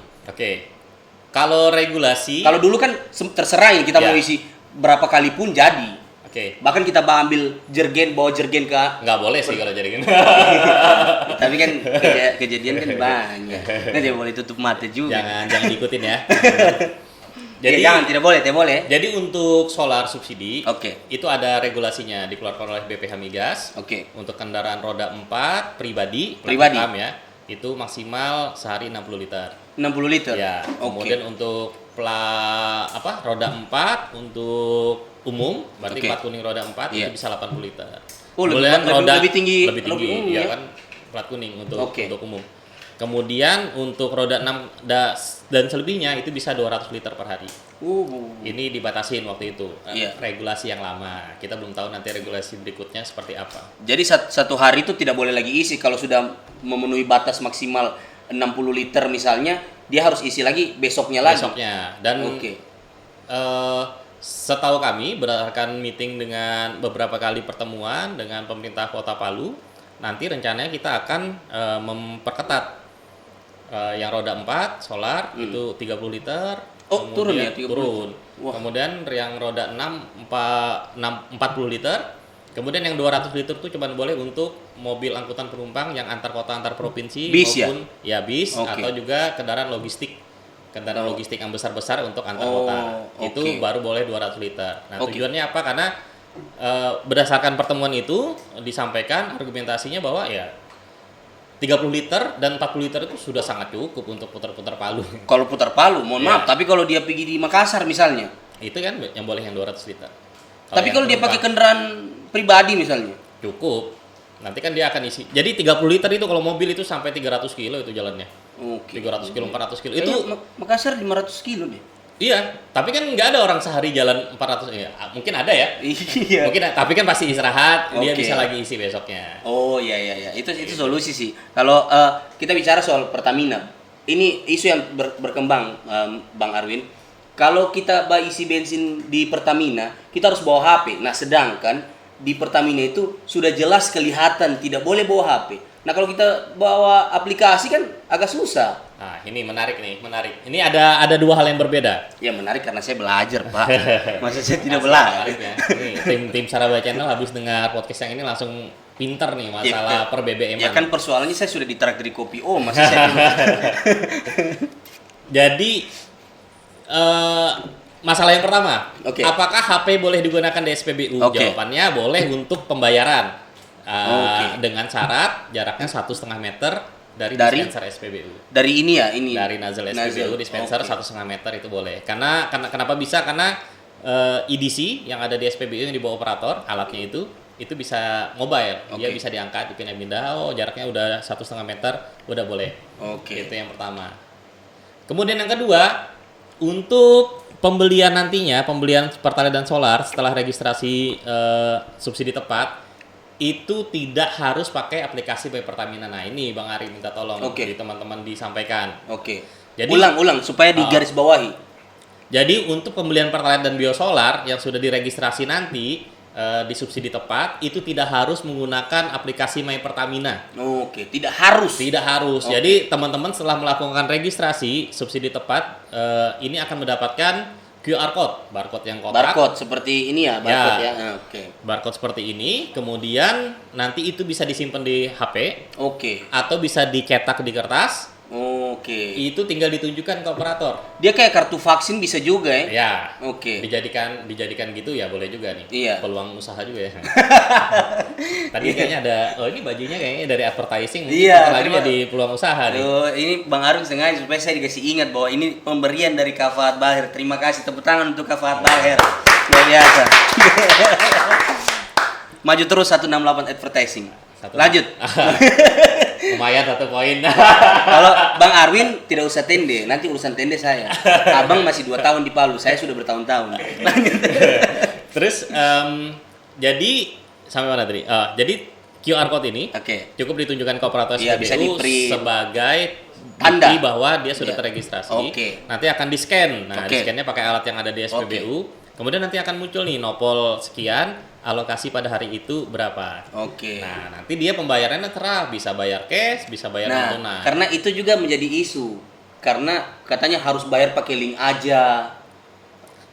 Speaker 2: Kalau regulasi,
Speaker 1: kalau dulu kan terserah ya kita mau isi berapa kali pun jadi. Bahkan kita bawa jergen ke.
Speaker 2: Nggak boleh sih kalau jergen.
Speaker 1: Tapi kan kejadian kan banyak. Kan dia boleh tutup mata juga.
Speaker 2: Jangan diikutin ya.
Speaker 1: Jadi tidak boleh.
Speaker 2: Jadi untuk solar subsidi, itu ada regulasinya dikeluarkan oleh BPH Migas. Untuk kendaraan roda 4 pribadi ya, itu maksimal sehari 60 liter.
Speaker 1: 60 liter.
Speaker 2: Ya. Kemudian untuk roda 4 untuk umum, berarti plat kuning roda 4 itu bisa 80 liter. Kemudian
Speaker 1: lebih tinggi
Speaker 2: ya kan plat kuning untuk umum. Kemudian untuk roda 6 dan selebihnya itu bisa 200 liter per hari. Ini dibatasin waktu itu. Regulasi yang lama. Kita belum tahu nanti regulasi berikutnya seperti apa.
Speaker 1: Jadi satu hari itu tidak boleh lagi isi. Kalau sudah memenuhi batas maksimal 60 liter misalnya, dia harus isi lagi besoknya lagi.
Speaker 2: Dan setahu kami berdasarkan meeting dengan beberapa kali pertemuan dengan pemerintah Kota Palu, nanti rencananya kita akan memperketat yang roda 4 solar itu 30 liter.
Speaker 1: Turun ya?
Speaker 2: Turun. Kemudian yang roda 6 40 liter. Kemudian yang 200 liter itu cuma boleh untuk mobil angkutan penumpang yang antar kota antar provinsi
Speaker 1: bis
Speaker 2: maupun bis atau juga kendaraan logistik yang besar-besar untuk antar kota. Itu baru boleh 200 liter. Nah, tujuannya apa? Karena berdasarkan pertemuan itu disampaikan argumentasinya bahwa ya 30 liter dan 40 liter itu sudah sangat cukup untuk putar-putar Palu.
Speaker 1: Kalau putar Palu, mohon maaf, tapi kalau dia pergi di Makassar misalnya,
Speaker 2: itu kan yang boleh yang 200 liter.
Speaker 1: Tapi kalau dia pakai kendaraan pribadi misalnya,
Speaker 2: cukup. Nanti kan dia akan isi. Jadi 30 liter itu kalau mobil itu sampai 300 kilo itu jalannya. 300 kilo, 400 kilo. Itu
Speaker 1: Makassar 500 kilo deh.
Speaker 2: Iya, tapi kan nggak ada orang sehari jalan 400 ya. Mungkin ada ya.
Speaker 1: Iya.
Speaker 2: Mungkin, tapi kan pasti istirahat, dia bisa lagi isi besoknya.
Speaker 1: Iya. Itu solusi sih. Kalau kita bicara soal Pertamina, ini isu yang berkembang, Bang Arwin. Kalau kita isi bensin di Pertamina, kita harus bawa HP. Nah, sedangkan di Pertamina itu sudah jelas kelihatan tidak boleh bawa HP. Nah, kalau kita bawa aplikasi kan agak susah.
Speaker 2: Nah, ini menarik. Ini ada dua hal yang berbeda.
Speaker 1: Ya, menarik karena saya belajar, Pak. Masa saya tidak belajar.
Speaker 2: Ya. Ini tim Saraba Channel habis dengar podcast yang ini langsung pinter nih masalah per BBM.
Speaker 1: Ya kan persoalannya saya sudah ditraktir di kopi. Masa saya
Speaker 2: Jadi masalah yang pertama, apakah HP boleh digunakan di SPBU? Jawabannya boleh untuk pembayaran dengan syarat jaraknya 1,5 meter dari dispenser SPBU.
Speaker 1: Dari ini ya, ini.
Speaker 2: Dari nozzle SPBU dispenser 1,5 meter itu boleh. Karena kenapa bisa? Karena EDC yang ada di SPBU yang dibawa operator, alatnya itu bisa mobile. Dia bisa diangkat, dipindah-pindah. Oh, jaraknya udah 1,5 meter, udah boleh. Itu yang pertama. Kemudian yang kedua, untuk pembelian Pertalite dan solar setelah registrasi subsidi tepat, itu tidak harus pakai aplikasi My Pertamina. Nah, ini Bang Ari minta tolong di teman-teman disampaikan.
Speaker 1: Jadi ulang supaya digarisbawahi. Jadi
Speaker 2: untuk pembelian Pertalite dan biosolar yang sudah diregistrasi nanti di subsidi tepat itu tidak harus menggunakan aplikasi My Pertamina.
Speaker 1: Tidak harus.
Speaker 2: Jadi teman-teman setelah melakukan registrasi subsidi tepat ini akan mendapatkan QR code, barcode yang kotak.
Speaker 1: Barcode seperti ini ya, barcode ya.
Speaker 2: Barcode seperti ini, kemudian nanti itu bisa disimpan di HP. Atau bisa dicetak di kertas. Itu tinggal ditunjukkan ke operator.
Speaker 1: Dia kayak kartu vaksin bisa juga ya?
Speaker 2: Ya. Dijadikan gitu ya, boleh juga nih.
Speaker 1: Iya.
Speaker 2: Peluang usaha juga ya. Tadi kayaknya ada, ini bajunya kayaknya dari advertising.
Speaker 1: Iya.
Speaker 2: Lagi jadi peluang usaha nih.
Speaker 1: Ini Bang Arun sengaja supaya saya dikasih ingat bahwa ini pemberian dari Kafaat Baher. Terima kasih, tepuk tangan untuk Kafaat Baher. Luar biasa. Maju terus 168 advertising. Lanjut.
Speaker 2: Lumayan 1 poin.
Speaker 1: Kalau Bang Arwin tidak usah tende, nanti urusan tende saya. Abang masih 2 tahun di Palu, saya sudah bertahun-tahun.
Speaker 2: Terus jadi sampai mana tadi? Jadi QR code ini cukup ditunjukkan ke operator SPBU sebagai bukti bahwa dia sudah terregistrasi. Nanti akan di-scan. Nah, di-scan-nya pakai alat yang ada di SPBU. Kemudian nanti akan muncul nih nopol sekian, alokasi pada hari itu berapa. Nah, nanti dia pembayarannya terah, bisa bayar cash, bisa bayar non tunai.
Speaker 1: Karena itu juga menjadi isu. Karena katanya harus bayar pakai link aja.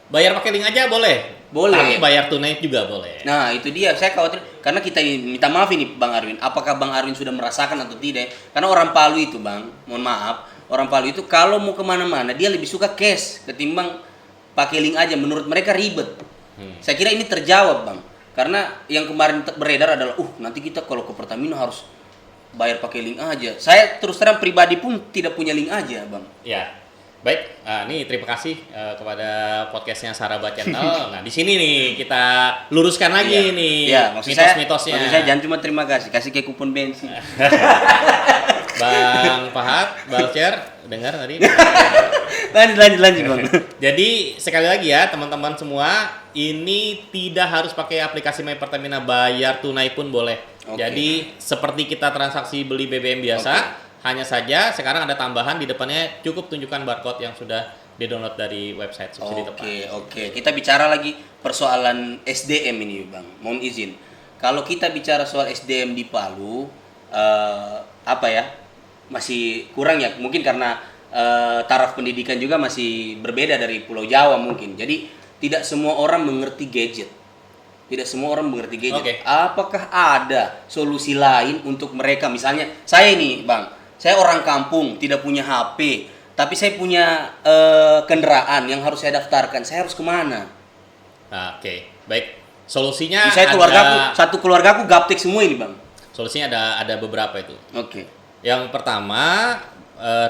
Speaker 2: Bayar pakai link aja boleh. Tapi bayar tunai juga boleh.
Speaker 1: Nah, itu dia. Saya khawatir karena kita minta maaf ini Bang Arwin. Apakah Bang Arwin sudah merasakan atau tidak? Karena orang Palu itu, Bang, mohon maaf, orang Palu itu kalau mau kemana-mana dia lebih suka cash ketimbang pakai link aja. Menurut mereka ribet. Saya kira ini terjawab, Bang. Karena yang kemarin beredar adalah, nanti kita kalau ke Pertamina harus bayar pakai link aja. Saya terus terang pribadi pun tidak punya link aja, Bang.
Speaker 2: Ya, baik. Ini terima kasih kepada podcastnya Saraba Channel. Nah, di sini nih kita luruskan lagi nih mitos-mitosnya.
Speaker 1: Maksud saya jangan cuma terima kasih kayak kupon bensin.
Speaker 2: Bang Pahat, Balcer, dengar tadi?
Speaker 1: Lanjut Bang.
Speaker 2: Jadi sekali lagi ya teman-teman semua, ini tidak harus pakai aplikasi My Pertamina, bayar tunai pun boleh. Jadi seperti kita transaksi beli BBM biasa, hanya saja sekarang ada tambahan di depannya, cukup tunjukkan barcode yang sudah di-download dari website subsidi tepat.
Speaker 1: Kita bicara lagi persoalan SDM ini, Bang. Mohon izin. Kalau kita bicara soal SDM di Palu, masih kurang ya, mungkin karena taraf pendidikan juga masih berbeda dari Pulau Jawa mungkin. Jadi tidak semua orang mengerti gadget. Apakah ada solusi lain untuk mereka? Misalnya saya ini, Bang, saya orang kampung, tidak punya HP, tapi saya punya kendaraan yang harus saya daftarkan. Saya harus kemana?
Speaker 2: Baik. Solusinya
Speaker 1: satu keluargaku gaptek semua ini, Bang.
Speaker 2: Solusinya ada beberapa itu. Yang pertama,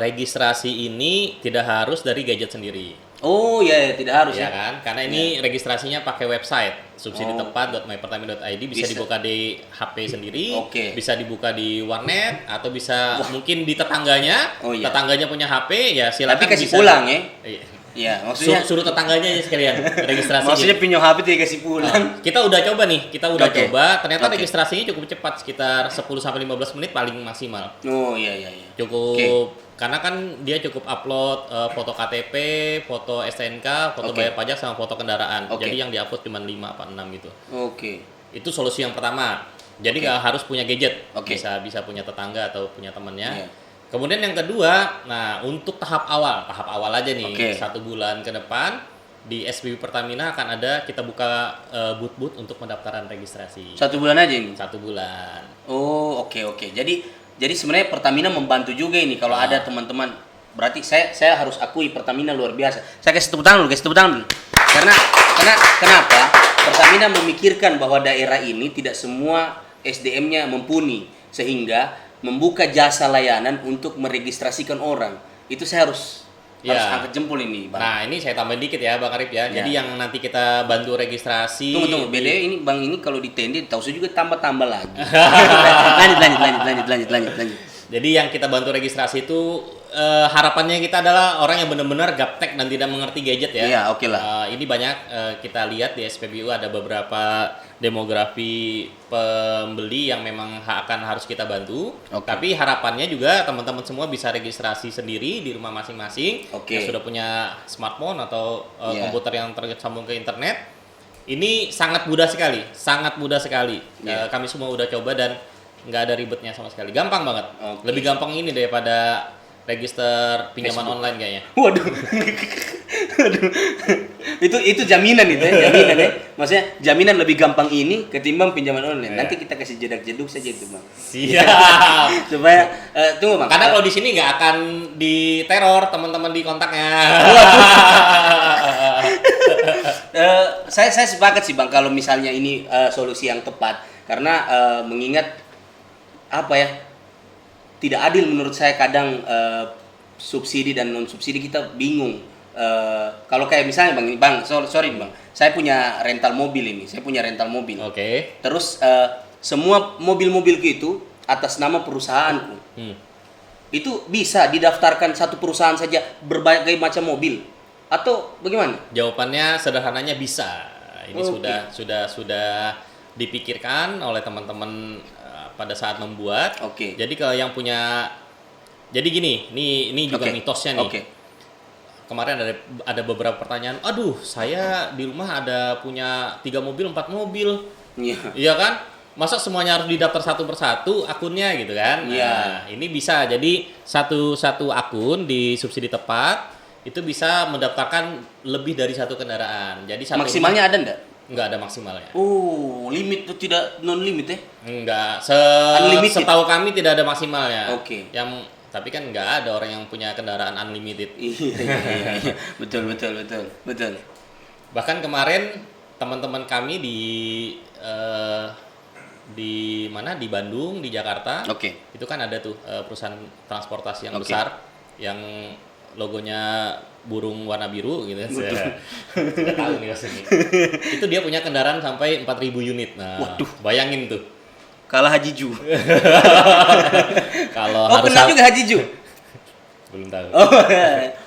Speaker 2: registrasi ini tidak harus dari gadget sendiri.
Speaker 1: Tidak harus ya
Speaker 2: kan? Karena ini registrasinya pakai website subsiditepat.mypertamina.id, bisa dibuka di HP sendiri, bisa dibuka di warnet atau bisa mungkin di tetangganya. Tetangganya punya HP, ya silakan.
Speaker 1: Tapi kasih pulang ya.
Speaker 2: Iya, maksudnya suruh tetangganya aja sekalian registrasi.
Speaker 1: Maksudnya pinjam HP tidak kasih pulang.
Speaker 2: Kita udah coba nih, coba. Ternyata registrasinya cukup cepat, sekitar 10 sampai 15 menit paling maksimal.
Speaker 1: Iya.
Speaker 2: Cukup karena kan dia cukup upload foto KTP, foto STNK, foto bayar pajak sama foto kendaraan. Jadi yang diupload cuma 5 apa 6 gitu. Itu solusi yang pertama. Jadi nggak harus punya gadget. Bisa punya tetangga atau punya temannya. Kemudian yang kedua, nah untuk tahap awal aja nih, 1 bulan ke depan di SPBU Pertamina akan ada kita buka booth untuk pendaftaran registrasi.
Speaker 1: 1 bulan aja ini?
Speaker 2: 1 bulan.
Speaker 1: Oke. Jadi sebenarnya Pertamina membantu juga ini kalau ada teman-teman. Berarti saya harus akui Pertamina luar biasa. Saya kasih tepuk tangan dulu. Karena kenapa? Pertamina memikirkan bahwa daerah ini tidak semua SDM-nya mumpuni, sehingga membuka jasa layanan untuk meregistrasikan orang. Itu saya harus harus angkat jempol ini, Bang.
Speaker 2: Nah, ini saya tambahin dikit ya, Bang Arif ya. Jadi yang nanti kita bantu registrasi.
Speaker 1: Tunggu, BDW ini Bang ini kalau di tenda tahu saya juga tambah-tambah lagi. lanjut.
Speaker 2: Jadi yang kita bantu registrasi itu harapannya kita adalah orang yang benar-benar gaptek dan tidak mengerti gadget ya.
Speaker 1: Iya, oke lah.
Speaker 2: Ini banyak kita lihat di SPBU ada beberapa demografi pembeli yang memang akan harus kita bantu. Tapi harapannya juga teman-teman semua bisa registrasi sendiri di rumah masing-masing. Yang sudah punya smartphone atau komputer yang tersambung ke internet. Ini sangat mudah sekali, Kami semua udah coba dan nggak ada ribetnya sama sekali, gampang banget. Lebih gampang ini daripada register pinjaman Facebook online kayaknya.
Speaker 1: Waduh. itu jaminan ya. Maksudnya jaminan lebih gampang ini ketimbang pinjaman online. Nanti kita kasih jedak-jeduk saja itu, Bang.
Speaker 2: Siap.
Speaker 1: Supaya tunggu, Bang.
Speaker 2: Karena kalau di sini nggak akan diteror teman-teman di kontaknya.
Speaker 1: Saya sepakat sih, Bang, kalau misalnya ini solusi yang tepat karena mengingat apa ya, tidak adil menurut saya kadang subsidi dan non subsidi kita bingung. Kalau kayak misalnya Bang, sorry Bang, saya punya rental mobil.
Speaker 2: Oke.
Speaker 1: Terus semua mobil-mobil itu atas nama perusahaanku. Itu bisa didaftarkan satu perusahaan saja berbagai macam mobil atau bagaimana?
Speaker 2: Jawabannya sederhananya bisa. Ini sudah dipikirkan oleh teman-teman pada saat membuat. Jadi kalau yang punya, jadi gini, ini juga mitosnya nih. Kemarin ada beberapa pertanyaan. Aduh, saya di rumah ada punya 3 mobil, 4 mobil. Iya kan? Masa semuanya harus didaftar satu persatu akunnya gitu kan? Nah, ini bisa. Jadi satu akun di subsidi tepat itu bisa mendaftarkan lebih dari satu kendaraan. Jadi
Speaker 1: maksimalnya ada enggak?
Speaker 2: Enggak ada maksimalnya.
Speaker 1: Limit itu tidak non limit ya?
Speaker 2: Enggak. Setahu kami tidak ada maksimalnya. Tapi kan enggak ada orang yang punya kendaraan unlimited.
Speaker 1: Iya. Betul.
Speaker 2: Bahkan kemarin teman-teman kami di mana, di Bandung, di Jakarta. Itu kan ada tuh perusahaan transportasi yang besar yang logonya burung warna biru gitu. Sudah tahu nih maksudnya. Itu dia punya kendaraan sampai 4.000 unit. Nah, waduh, bayangin tuh.
Speaker 1: Kalah Haji Ju.
Speaker 2: Kalau
Speaker 1: pernah juga Haji Ju?
Speaker 2: Belum tahu.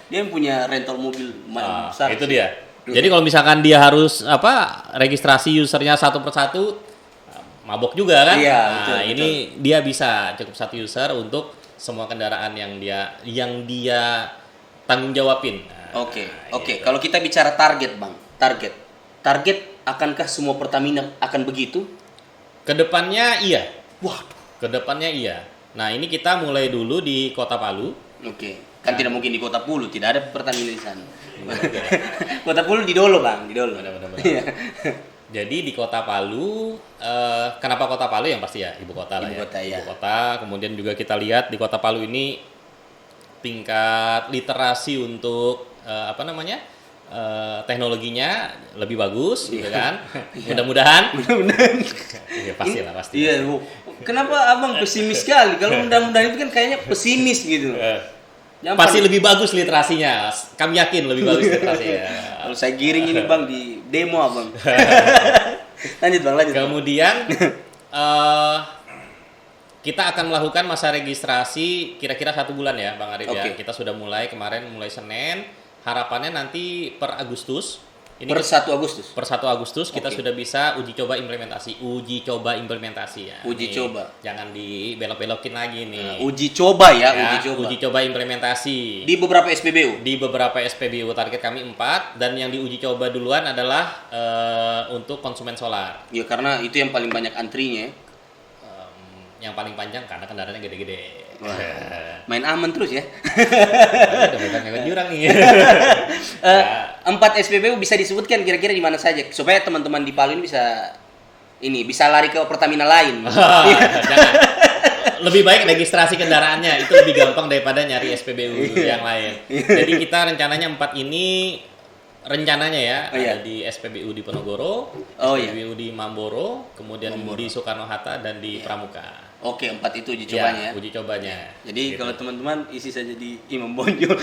Speaker 1: Dia yang punya rental mobil besar.
Speaker 2: Itu dia. Jadi kalau misalkan dia harus registrasi usernya satu persatu, mabok juga kan?
Speaker 1: Iya,
Speaker 2: betul. Ini dia bisa cukup satu user untuk semua kendaraan yang dia tanggung jawabin.
Speaker 1: Oke. Kalau kita bicara target, Bang, target akankah semua Pertamina akan begitu?
Speaker 2: Kedepannya iya.
Speaker 1: Waduh.
Speaker 2: Kedepannya iya. Nah, ini kita mulai dulu di Kota Palu.
Speaker 1: Kan tidak mungkin di Kota Palu, tidak ada Pertamina di sana. Kota Palu di Dolo, Bang, di Dolo.
Speaker 2: Benar. Jadi di Kota Palu, kenapa Kota Palu? Yang pasti ya ibu kota lah ya. Ibu kota. Kemudian juga kita lihat di Kota Palu ini tingkat literasi untuk teknologinya lebih bagus, gitu kan? Mudah-mudahan. Iya pasti.
Speaker 1: Iya, kenapa abang pesimis sekali? Kalau mudah-mudahan itu kan kayaknya pesimis gitu.
Speaker 2: Pasti lebih bagus literasinya. Kami yakin lebih bagus literasinya.
Speaker 1: Kalau saya giring ini Bang di demo abang. Lanjut Bang.
Speaker 2: Kemudian kita akan melakukan masa registrasi kira-kira 1 bulan ya Bang Arif ya. Kita sudah mulai Senin. Harapannya nanti per Agustus. Ini
Speaker 1: per 1 Agustus.
Speaker 2: Per 1 Agustus kita sudah bisa uji coba implementasi ya. Jangan dibelok-belokin lagi nih.
Speaker 1: Uji coba.
Speaker 2: Uji coba implementasi.
Speaker 1: Di beberapa SPBU.
Speaker 2: Di beberapa SPBU, target kami 4, dan yang diuji coba duluan adalah untuk konsumen solar.
Speaker 1: Ya karena itu yang paling banyak antrinya.
Speaker 2: Yang paling panjang karena kendaraannya gede-gede.
Speaker 1: Main aman terus ya.
Speaker 2: Udah bukan jurang nih.
Speaker 1: 4 SPBU bisa disebutkan kira-kira di mana saja supaya teman-teman di Palu ini bisa lari ke Pertamina lain.
Speaker 2: Jangan. Lebih baik registrasi kendaraannya, itu lebih gampang daripada nyari SPBU yang lain. Jadi kita rencananya 4 ini ada di SPBU di Ponorogo, SPBU di Mamboro, kemudian di Soekarno-Hatta dan di Pramuka.
Speaker 1: 4 itu uji cobanya.
Speaker 2: Uji cobanya.
Speaker 1: Jadi gitu. Kalau teman-teman isi saja di Imam Bonjol.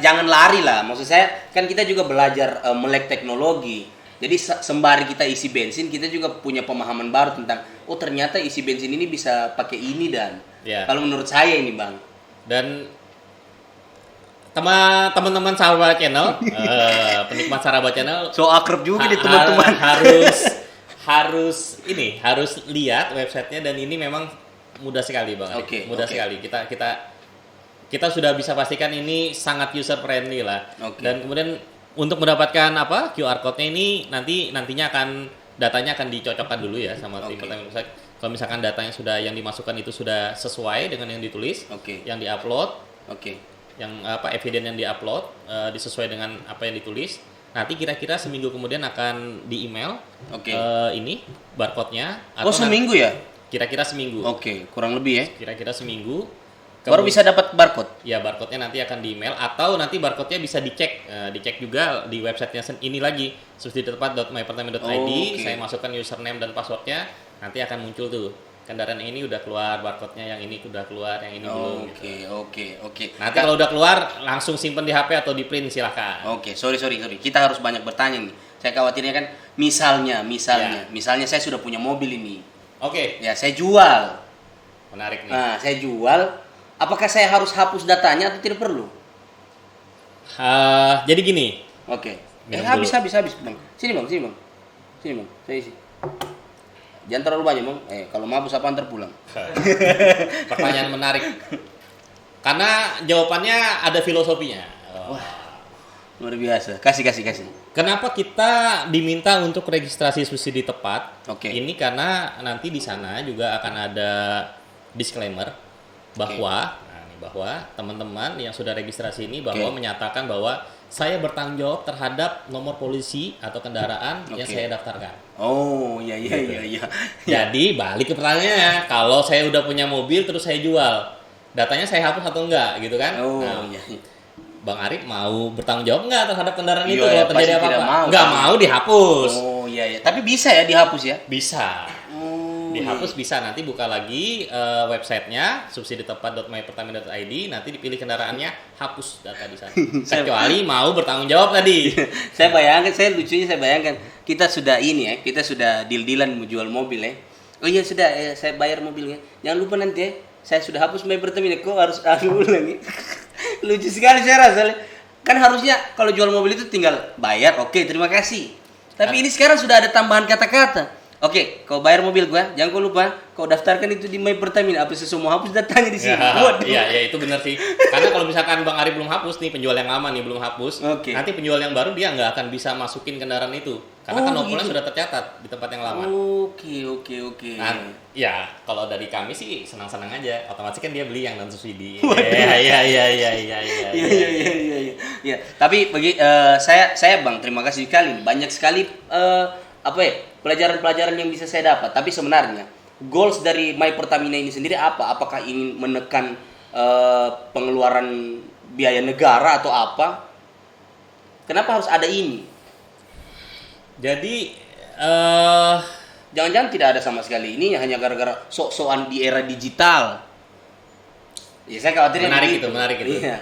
Speaker 1: Jangan lari lah. Maksud saya kan kita juga belajar melek teknologi. Jadi sembari kita isi bensin, kita juga punya pemahaman baru tentang oh ternyata isi bensin ini bisa pakai ini dan kalau menurut saya ini Bang.
Speaker 2: Dan teman-teman Saraba Channel, penikmat Saraba Channel,
Speaker 1: so akrab juga nih teman-teman.
Speaker 2: harus lihat websitenya, dan ini memang mudah sekali Bang. Mudah sekali. Kita sudah bisa pastikan ini sangat user friendly lah. Dan kemudian untuk mendapatkan QR code-nya ini nantinya datanya akan dicocokkan dulu ya sama tim pertanian. Kalau misalkan datanya yang dimasukkan itu sudah sesuai dengan yang ditulis, yang diupload, yang eviden yang diupload disesuai dengan apa yang ditulis, nanti kira-kira seminggu kemudian akan di email ini barcode-nya.
Speaker 1: Seminggu ya?
Speaker 2: Kira-kira seminggu.
Speaker 1: Kurang lebih ya?
Speaker 2: Kira-kira seminggu.
Speaker 1: Baru bisa dapat barcode?
Speaker 2: Ya, barcode-nya nanti akan di email, atau nanti barcode-nya bisa dicek juga di website-nya ini lagi, subsiditepat.mypertamina.id. Saya masukkan username dan password-nya, nanti akan muncul tuh kendaraan ini udah keluar barcode-nya, yang ini udah keluar, yang ini belum.
Speaker 1: Oke.
Speaker 2: Nanti kalau udah keluar langsung simpen di HP atau di print, silahkan.
Speaker 1: Sorry. Kita harus banyak bertanya nih. Saya khawatirnya kan misalnya saya sudah punya mobil ini. Ya, saya jual.
Speaker 2: Menarik nih.
Speaker 1: Nah, saya jual. Apakah saya harus hapus datanya atau tidak perlu?
Speaker 2: Jadi gini.
Speaker 1: Habis Bang. Sini Bang. Saya isi. Jangan terlalu banyak Bang. Kalau mabus apaan terpulang.
Speaker 2: Pertanyaan menarik. Karena jawabannya ada filosofinya.
Speaker 1: Wah, luar biasa. Kasih.
Speaker 2: Kenapa kita diminta untuk registrasi subsidi tepat? Ini karena nanti di sana juga akan ada disclaimer bahwa teman-teman yang sudah registrasi ini menyatakan bahwa saya bertanggung jawab terhadap nomor polisi atau kendaraan yang saya daftarkan.
Speaker 1: Iya.
Speaker 2: Jadi balik ke pertanyaannya, kalau saya udah punya mobil terus saya jual, datanya saya hapus atau enggak gitu kan? Bang Arif mau bertanggung jawab enggak terhadap kendaraan itu kalau terjadi apa-apa? Enggak mau dihapus.
Speaker 1: Tapi bisa ya dihapus ya?
Speaker 2: Bisa. Dihapus bisa, nanti buka lagi websitenya subsiditepat.mypertamina.id, nanti dipilih kendaraannya, hapus data di sana. Kecuali mau bertanggung jawab tadi.
Speaker 1: Saya bayangkan kita sudah deal-dealan mau jual mobil ya. Sudah saya bayar mobilnya. Jangan lupa nanti saya sudah hapus My Pertamina, kok harus ulang nih. Lucu sekali saya rasa. Kan harusnya kalau jual mobil itu tinggal bayar, terima kasih. Tapi ini sekarang sudah ada tambahan kata-kata. Kau bayar mobil gua, jangan kau lupa kau daftarkan itu di My Pertamina. Apa semua hapus datanya di sini.
Speaker 2: Iya, itu benar sih. Karena kalau misalkan Bang Ari belum hapus nih, penjual yang lama nih belum hapus, nanti penjual yang baru dia nggak akan bisa masukin kendaraan itu. Karena kan nomornya sudah tercatat di tempat yang lama.
Speaker 1: Oke.
Speaker 2: Nah, ya kalau dari kami sih senang-senang aja. Otomatis kan dia beli yang non subsidi.
Speaker 1: Iya. Tapi bagi saya Bang, terima kasih sekali. Banyak sekali pelajaran-pelajaran yang bisa saya dapat. Tapi sebenarnya goals dari My Pertamina ini sendiri apa? Apakah ingin menekan pengeluaran biaya negara atau apa? Kenapa harus ada ini?
Speaker 2: Jadi
Speaker 1: jangan-jangan tidak ada sama sekali ini hanya gara-gara sok-sokan di era digital. Ya saya khawatir
Speaker 2: menarik itu.
Speaker 1: Iya.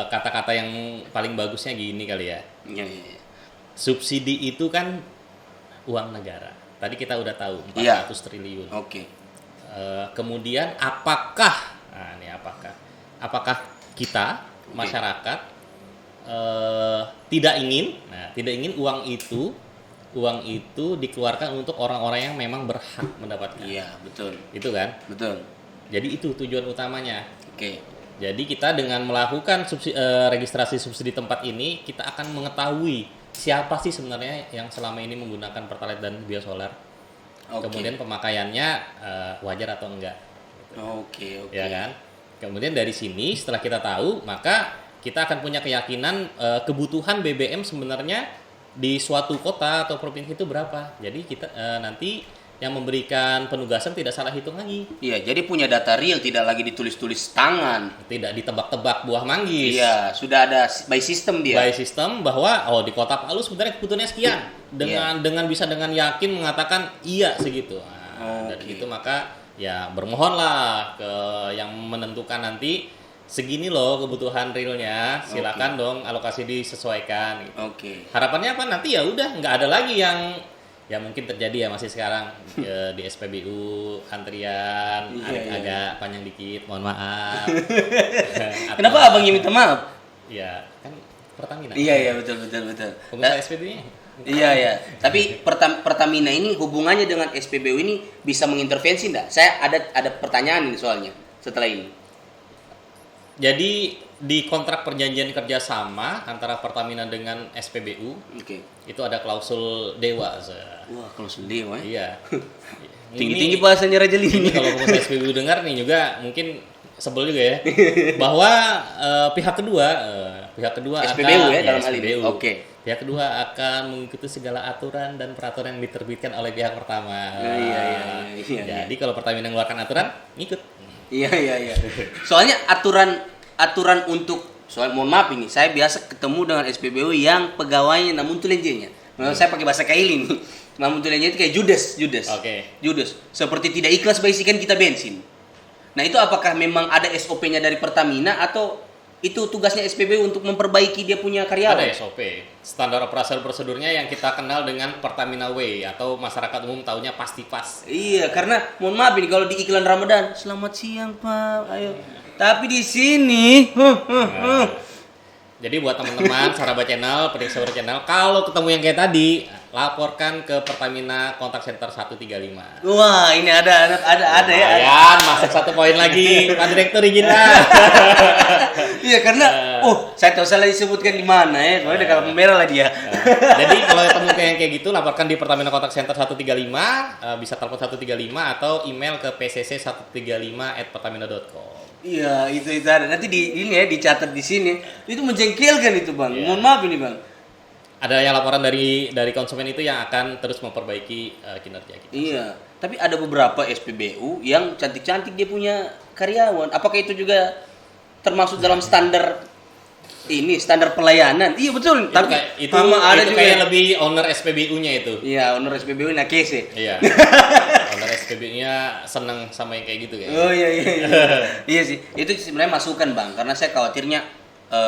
Speaker 2: Kata-kata yang paling bagusnya gini kali ya.
Speaker 1: Iya.
Speaker 2: Subsidi itu kan uang negara. Tadi kita udah tahu 400 triliun. Kemudian apakah kita masyarakat tidak ingin uang itu dikeluarkan untuk orang-orang yang memang berhak mendapatkan.
Speaker 1: Iya, betul.
Speaker 2: Itu kan?
Speaker 1: Betul.
Speaker 2: Jadi itu tujuan utamanya. Jadi kita dengan melakukan registrasi subsidi tempat ini, kita akan mengetahui siapa sih sebenarnya yang selama ini menggunakan Pertalite dan biosolar. Kemudian pemakaiannya wajar atau enggak. Ya kan? Kemudian dari sini setelah kita tahu, maka kita akan punya keyakinan kebutuhan BBM sebenarnya di suatu kota atau provinsi itu berapa. Jadi kita nanti yang memberikan penugasan tidak salah hitung lagi.
Speaker 1: Iya, jadi punya data real, tidak lagi ditulis-tulis tangan,
Speaker 2: tidak ditebak-tebak buah manggis.
Speaker 1: Iya, sudah ada by system dia.
Speaker 2: By system bahwa di Kota Palu sebenarnya kebutuhannya sekian. Dengan bisa dengan yakin mengatakan iya segitu. Dari itu maka ya bermohonlah ke yang menentukan nanti segini loh kebutuhan realnya, silakan dong alokasi disesuaikan gitu. Harapannya apa, nanti ya udah nggak ada lagi yang ya mungkin terjadi ya masih sekarang di SPBU antrian agak panjang dikit, mohon maaf.
Speaker 1: Kenapa abang yang minta maaf?
Speaker 2: Ya kan Pertamina.
Speaker 1: Iya betul.
Speaker 2: Pengusaha SPBU-nya.
Speaker 1: Iya. Tapi Pertamina ini hubungannya dengan SPBU ini bisa mengintervensi enggak? Saya ada pertanyaan ini soalnya setelah ini.
Speaker 2: Jadi di kontrak perjanjian kerjasama antara Pertamina dengan SPBU, itu ada klausul dewa.
Speaker 1: Wah, klausul dewa.
Speaker 2: Iya.
Speaker 1: Tinggi bahasanya Raja Lini.
Speaker 2: Kalau pengusaha SPBU dengar nih juga mungkin sebel juga ya, bahwa pihak kedua
Speaker 1: SPBU
Speaker 2: akan,
Speaker 1: ya dalam hal ini.
Speaker 2: Pihak kedua akan mengikuti segala aturan dan peraturan yang diterbitkan oleh pihak pertama.
Speaker 1: Iya.
Speaker 2: Jadi kalau Pertamina mengeluarkan aturan, ngikut.
Speaker 1: Iya. Soalnya aturan untuk mohon maaf ini, saya biasa ketemu dengan SPBU yang pegawainya namun tulenjenya. Saya pakai bahasa Kaili nih. Namun tulenjenya itu kayak Judas. Judas. Seperti tidak ikhlas baisikan kita bensin. Nah, itu apakah memang ada SOP-nya dari Pertamina atau itu tugasnya SPBU untuk memperbaiki dia punya karyawan?
Speaker 2: Ada SOP, standar operasi prosedurnya yang kita kenal dengan Pertamina Way atau masyarakat umum taunya pasti pas.
Speaker 1: Iya, karena mohon maaf ini kalau di iklan Ramadan, selamat siang Pak, ayo. Tapi di sini,
Speaker 2: jadi buat teman-teman sahabat channel, pemirsa channel, kalau ketemu yang kayak tadi, laporkan ke Pertamina kontak center 135.
Speaker 1: Wah, ini ada ya.
Speaker 2: Ayan, masuk 1 poin lagi, Pak Direktur izinlah.
Speaker 1: Iya, karena saya tahu salah disebutkan di mana ya. Soalnya kalau merah lah dia.
Speaker 2: Jadi kalau ketemu kayak gitu, laporkan di Pertamina kontak center 135, bisa telepon 135 atau email ke pcc135@pertamina.com.
Speaker 1: Iya, itu ada. Nanti dicatat di sini. Itu menjengkelkan itu, Bang. Mohon maaf ini, Bang.
Speaker 2: Ada yang laporan dari konsumen itu yang akan terus memperbaiki kinerja kita.
Speaker 1: Iya, tapi ada beberapa SPBU yang cantik-cantik dia punya karyawan. Apakah itu juga termasuk dalam standar pelayanan? Iya betul. Tapi
Speaker 2: itu ada juga yang lebih owner SPBU-nya itu.
Speaker 1: Iya, owner SPBU nakese.
Speaker 2: Iya. Owner SPBU-nya senang sama yang kayak gitu kayak.
Speaker 1: Oh iya. Iya sih. Itu sebenarnya masukan, Bang, karena saya khawatirnya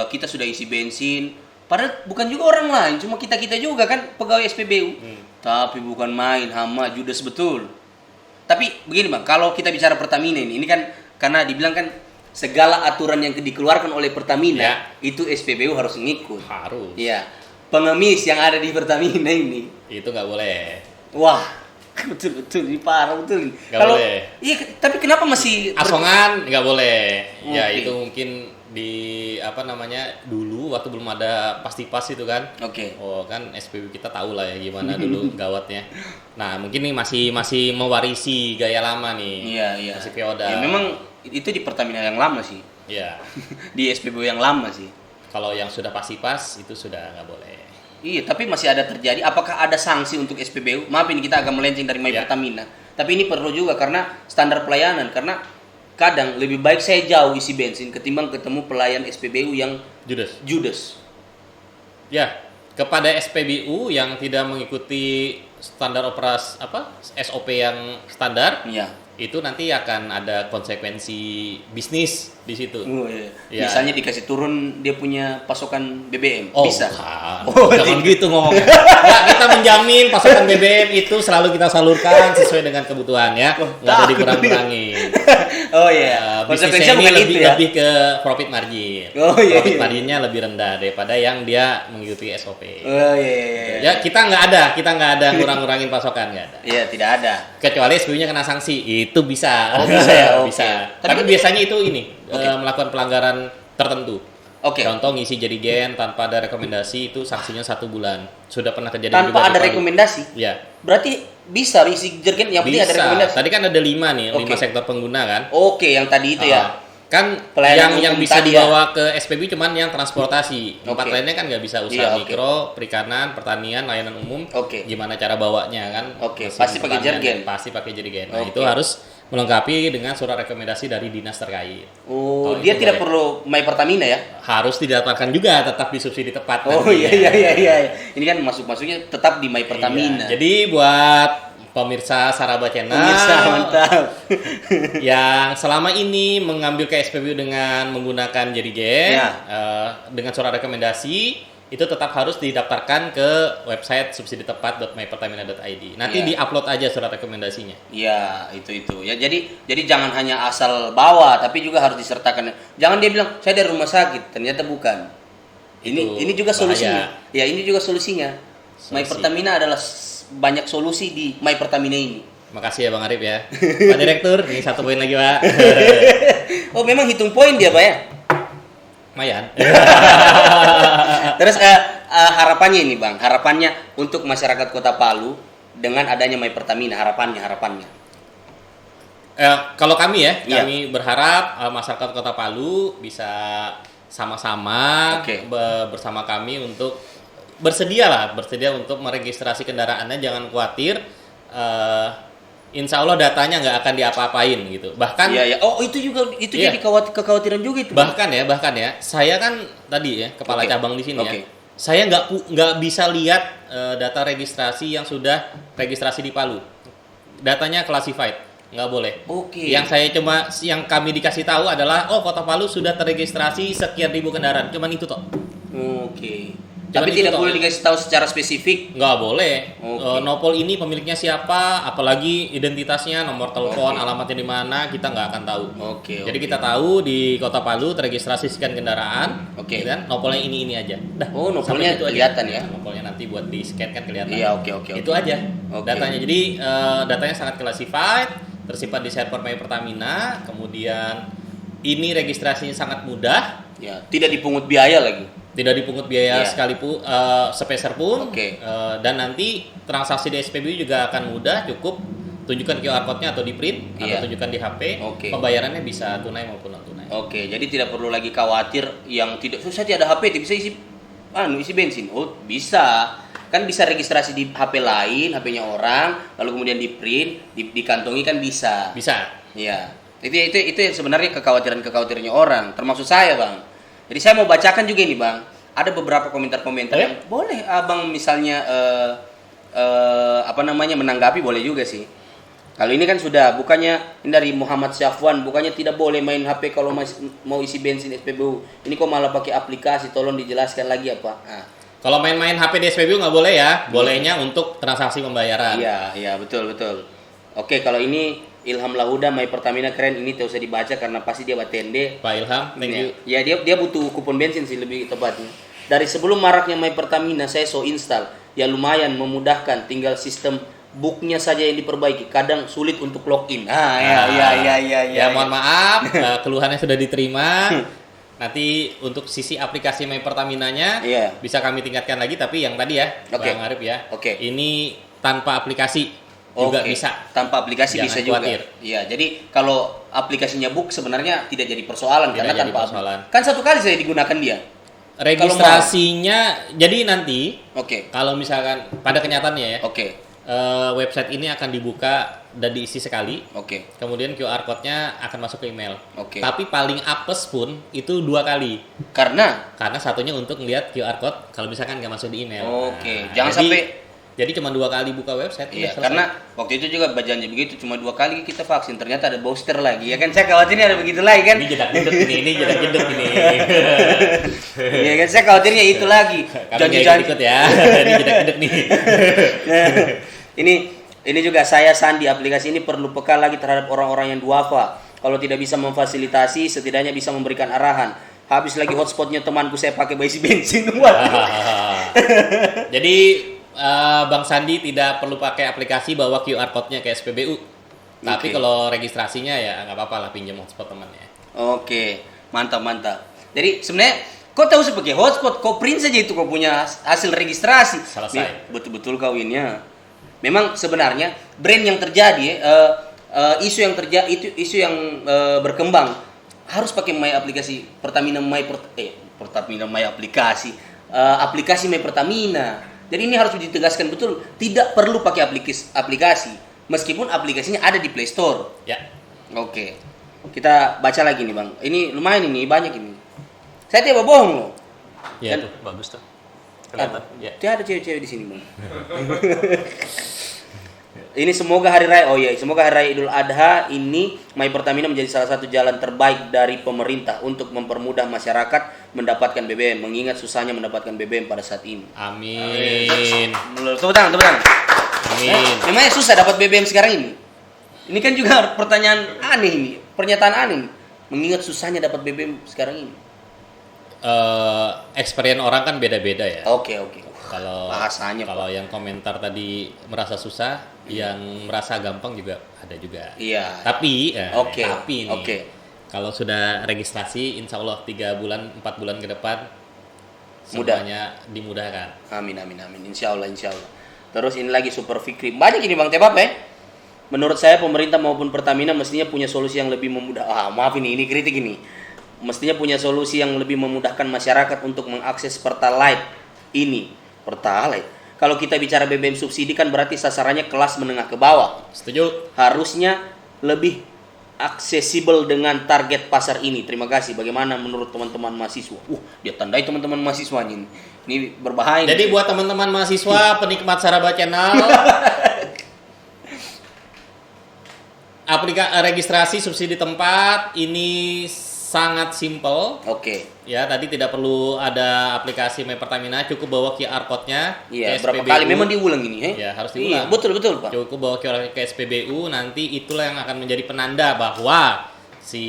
Speaker 1: kita sudah isi bensin. Padahal bukan juga orang lain, cuma kita juga kan pegawai SPBU. Tapi bukan main, hama, judes betul. Tapi begini Bang, kalau kita bicara Pertamina ini kan karena dibilang kan segala aturan yang dikeluarkan oleh Pertamina itu SPBU harus ngikut.
Speaker 2: Harus.
Speaker 1: Iya. Pengemis yang ada di Pertamina ini
Speaker 2: itu nggak boleh.
Speaker 1: Wah, betul ini parah betul.
Speaker 2: Kalau
Speaker 1: iya, tapi kenapa masih
Speaker 2: asongan nggak boleh? Ya itu mungkin di dulu waktu belum ada pasti pas itu kan. Oh kan SPBU kita tahu lah ya gimana dulu gawatnya. Nah mungkin nih masih mewarisi gaya lama nih.
Speaker 1: Iya.
Speaker 2: Masih feodal.
Speaker 1: Ya, memang itu di Pertamina yang lama sih.
Speaker 2: Iya.
Speaker 1: Di SPBU yang lama sih.
Speaker 2: Kalau yang sudah pasti pas itu sudah nggak boleh.
Speaker 1: Iya, tapi masih ada terjadi. Apakah ada sanksi untuk SPBU? Maaf ini kita agak melenceng dari Pertamina. Tapi ini perlu juga karena standar pelayanan. Karena kadang lebih baik saya jauh isi bensin ketimbang ketemu pelayan SPBU yang judes.
Speaker 2: Ya, kepada SPBU yang tidak mengikuti standar operasi SOP yang standar, itu nanti akan ada konsekuensi bisnis di situ.
Speaker 1: Ya. Misalnya dikasih turun dia punya pasokan BBM, bisa.
Speaker 2: Jangan gitu ngomongnya. Nggak, kita menjamin pasokan BBM itu selalu kita salurkan sesuai dengan kebutuhan ya, nggak ada dikurang-kurangin. Bisnisnya ini lebih ke profit margin. Profit marginnya lebih rendah daripada yang dia mengikuti SOP. Ya kita nggak ada ngurang-ngurangin pasokan, nggak ada.
Speaker 1: Iya, tidak ada.
Speaker 2: Kecuali SPBU-nya kena sanksi, itu bisa. Bisa. Tapi biasanya itu melakukan pelanggaran tertentu. Contoh ngisi jerigen tanpa ada rekomendasi itu sanksinya 1 bulan. Sudah pernah terjadi
Speaker 1: tanpa ada rekomendasi?
Speaker 2: Ya.
Speaker 1: Berarti bisa isi jerigen yang penting ada rekomendasi.
Speaker 2: Tadi kan ada 5 nih, 5 sektor pengguna kan?
Speaker 1: Yang tadi itu ya.
Speaker 2: Kan yang bisa dibawa ke SPBU cuman yang transportasi. 4 lainnya kan nggak bisa usaha mikro, perikanan, pertanian, layanan umum. Gimana cara bawanya kan?
Speaker 1: Pasti pakai jerigen.
Speaker 2: Pasti pakai jerigen. Nah, itu harus melengkapi dengan surat rekomendasi dari dinas terkait.
Speaker 1: Dia tidak perlu My Pertamina ya?
Speaker 2: Harus didaftarkan juga, tetap disubsidi tepat.
Speaker 1: Iya. Ini kan masuknya tetap di My Pertamina.
Speaker 2: Jadi buat pemirsa Saraba Channel.
Speaker 1: Pemirsa, mantap.
Speaker 2: Yang selama ini mengambil ke SPBU dengan menggunakan jerigen, dengan surat rekomendasi, itu tetap harus didaftarkan ke website subsiditepat.mypertamina.id. Nanti di-upload aja surat rekomendasinya.
Speaker 1: Iya, itu. Ya, jadi jangan hanya asal bawa, tapi juga harus disertakan. Jangan dia bilang saya dari rumah sakit, ternyata bukan. Ini juga solusinya. Ya, ini juga solusinya. My Pertamina adalah banyak solusi di My Pertamina ini.
Speaker 2: Makasih ya Bang Arif ya. Pak Direktur, ini 1 poin lagi Pak.
Speaker 1: Oh, memang hitung poin dia Pak ya?
Speaker 2: Lumayan.
Speaker 1: Terus harapannya ini Bang, harapannya untuk masyarakat Kota Palu dengan adanya My Pertamina, harapannya.
Speaker 2: Kalau kami ya, kami berharap masyarakat Kota Palu bisa sama-sama bersama kami untuk bersedia untuk meregistrasi kendaraannya. Jangan khawatir, insya Allah datanya nggak akan diapa-apain gitu. Bahkan
Speaker 1: oh itu jadi kekhawatiran juga itu.
Speaker 2: Bahkan ya, saya kan tadi ya kepala cabang di sini ya. Saya nggak bisa lihat data registrasi yang sudah registrasi di Palu. Datanya classified, nggak boleh. Yang kami dikasih tahu adalah Kota Palu sudah terregistrasi sekian ribu kendaraan. Cuman itu toh.
Speaker 1: Tapi tidak boleh dikasih tahu secara spesifik.
Speaker 2: Nggak boleh. Nopol ini pemiliknya siapa, apalagi identitasnya, nomor telepon, alamatnya di mana, kita nggak akan tahu. Jadi kita tahu di Kota Palu terregistrasi sekian kendaraan, kan? Nopolnya ini aja.
Speaker 1: Nopolnya itu kelihatan ya.
Speaker 2: Nopolnya nanti buat di scan kan kelihatan.
Speaker 1: Iya,
Speaker 2: Itu aja datanya. Jadi datanya sangat classified, tersimpan di server My Pertamina. Kemudian ini registrasinya sangat mudah.
Speaker 1: Ya, tidak dipungut biaya lagi.
Speaker 2: Tidak dipungut biaya sekalipun sepeser pun. Dan nanti transaksi di SPBU juga akan mudah, cukup tunjukkan QR code-nya atau di print atau tunjukkan di HP. Pembayarannya bisa tunai maupun non tunai.
Speaker 1: Jadi tidak perlu lagi khawatir yang saya tidak ada HP, bisa isi bensin. Oh, bisa. Kan bisa registrasi di HP lain, HP-nya orang, lalu kemudian di print, dikantongi kan bisa.
Speaker 2: Bisa.
Speaker 1: Iya. Itu yang sebenarnya kekhawatirannya orang, termasuk saya, Bang. Jadi saya mau bacakan juga ini Bang. Ada beberapa komentar-komentar yang boleh Abang misalnya menanggapi, boleh juga sih. Kalau ini kan sudah, bukannya ini dari Muhammad Syafwan, bukannya tidak boleh main HP kalau mau isi bensin SPBU. Ini kok malah pakai aplikasi, tolong dijelaskan lagi apa.
Speaker 2: Kalau main-main HP di SPBU nggak boleh ya. Bolehnya untuk transaksi pembayaran.
Speaker 1: Iya, betul. Oke, kalau ini Ilham Lahuda, My Pertamina keren, ini tidak usah dibaca karena pasti dia batende.
Speaker 2: Pak Ilham, thank you.
Speaker 1: Ya dia butuh kupon bensin sih lebih tepatnya. Dari sebelum maraknya My Pertamina saya install, ya lumayan memudahkan, tinggal sistem booknya saja yang diperbaiki. Kadang sulit untuk login.
Speaker 2: Ya mohon maaf, keluhannya sudah diterima. Nanti untuk sisi aplikasi My Pertaminanya bisa kami tingkatkan lagi, tapi yang tadi ya, Bang Arif ya. Ini tanpa aplikasi. Juga bisa.
Speaker 1: Tanpa aplikasi
Speaker 2: jangan
Speaker 1: bisa
Speaker 2: khawatir.
Speaker 1: juga. Iya, jadi kalau aplikasinya book sebenarnya tidak jadi persoalan karena tanpa
Speaker 2: persoalan.
Speaker 1: Kan satu kali saya digunakan dia.
Speaker 2: Registrasinya jadi nanti. Kalau misalkan pada kenyataannya ya. Website ini akan dibuka dan diisi sekali. Kemudian QR code-nya akan masuk ke email. Tapi paling apes pun itu 2 kali. Karena satunya untuk melihat QR code kalau misalkan nggak masuk di email.
Speaker 1: Jangan sampai.
Speaker 2: Jadi cuma 2 kali buka website.
Speaker 1: Iya, karena waktu itu juga berjanji begitu, cuma 2 kali kita vaksin, ternyata ada booster lagi, ya kan? Saya khawatirnya ada begitu lagi kan?
Speaker 2: Ini jedak jeduk ini jedak jeduk ini.
Speaker 1: Iya kan, saya khawatirnya itu lagi.
Speaker 2: Janji-janji ikut ya. Ini jedak jeduk nih.
Speaker 1: Ini juga saya Sandi, aplikasi ini perlu peka lagi terhadap orang-orang yang duafa. Kalau tidak bisa memfasilitasi, setidaknya bisa memberikan arahan. Habis lagi hotspotnya temanku saya pakai isi bensin.
Speaker 2: Jadi Bang Sandi tidak perlu pakai aplikasi bawa QR code-nya ke SPBU. Tapi kalau registrasinya ya nggak apa-apa lah, pinjam hotspot temannya.
Speaker 1: Mantap. Jadi sebenarnya kau tahu sebagai hotspot, kau print saja itu kau punya hasil registrasi.
Speaker 2: Selesai.
Speaker 1: Betul-betul kawinnya. Memang sebenarnya brand yang terjadi, isu yang berkembang harus pakai My aplikasi Pertamina Pertamina My aplikasi My Pertamina. Jadi ini harus ditegaskan betul, tidak perlu pakai aplikasi, meskipun aplikasinya ada di Play Store.
Speaker 2: Ya.
Speaker 1: Kita baca lagi nih Bang. Ini lumayan ini, banyak ini. Saya tidak bohong loh.
Speaker 2: Ya tuh, bagus tuh. Kelihatan.
Speaker 1: Tidak ada cewek-cewek di sini Bang. Ini semoga hari raya, semoga hari raya Idul Adha ini My Pertamina menjadi salah satu jalan terbaik dari pemerintah untuk mempermudah masyarakat mendapatkan BBM, mengingat susahnya mendapatkan BBM pada saat ini.
Speaker 2: Amin.
Speaker 1: Tepuk tangan.
Speaker 2: Amin.
Speaker 1: Memangnya susah dapat BBM sekarang ini? Ini kan juga pertanyaan aneh ini, pernyataan aneh. Mengingat susahnya dapat BBM sekarang ini.
Speaker 2: Experience orang kan beda-beda ya.
Speaker 1: Oke.
Speaker 2: Kalau
Speaker 1: Bahasanya,
Speaker 2: kalau yang komentar tadi merasa susah, yang merasa gampang juga ada juga.
Speaker 1: Iya.
Speaker 2: Tapi
Speaker 1: Oke.
Speaker 2: kalau sudah registrasi, insya Allah 3 bulan, 4 bulan ke depan
Speaker 1: Mudah.
Speaker 2: semuanya dimudahkan.
Speaker 1: Amin. Insya Allah. Terus ini lagi Super Fikri. Banyak ini Bang Tebap ya. Menurut saya pemerintah maupun Pertamina mestinya punya solusi yang lebih memudah. Maaf ini kritik ini. Mestinya punya solusi yang lebih memudahkan masyarakat untuk mengakses Pertalite ini. Pertalite. Kalau kita bicara BBM subsidi kan berarti sasarannya kelas menengah ke bawah.
Speaker 2: Setuju?
Speaker 1: Harusnya lebih aksesibel dengan target pasar ini. Terima kasih. Bagaimana menurut teman-teman mahasiswa? Dia tandai teman-teman mahasiswanya ini. Ini berbahaya.
Speaker 2: Jadi buat teman-teman mahasiswa penikmat Saraba Channel, registrasi subsidi tempat ini sangat simple.
Speaker 1: Oke.
Speaker 2: Ya, tadi tidak perlu ada aplikasi My Pertamina, cukup bawa QR code-nya.
Speaker 1: Iya,
Speaker 2: ke
Speaker 1: berapa
Speaker 2: SPBU.
Speaker 1: kali memang diulang ini,
Speaker 2: Ya, harus diulang.
Speaker 1: Iya, betul, Pak.
Speaker 2: Cukup bawa QR ke SPBU, nanti itulah yang akan menjadi penanda bahwa si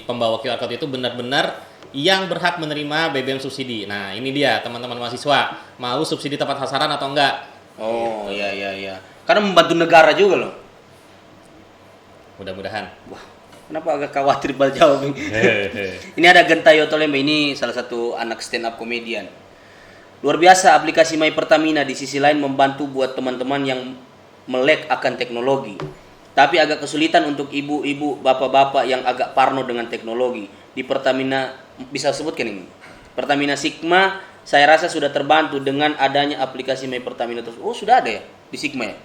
Speaker 2: pembawa QR code itu benar-benar yang berhak menerima BBM subsidi. Nah, ini dia teman-teman mahasiswa, mau subsidi tepat sasaran atau enggak?
Speaker 1: Oh, iya. Karena membantu negara juga loh.
Speaker 2: Mudah-mudahan.
Speaker 1: Wah, kenapa agak khawatir bal jawab ini? Ini ada Genta Yotolembe, ini salah satu anak stand up komedian. Luar biasa aplikasi My Pertamina di sisi lain membantu buat teman-teman yang melek akan teknologi. Tapi agak kesulitan untuk ibu-ibu, bapak-bapak yang agak parno dengan teknologi. Di Pertamina, bisa sebutkan ini? Pertamina Sigma, saya rasa sudah terbantu dengan adanya aplikasi My Pertamina. Oh, sudah ada ya di Sigma ya?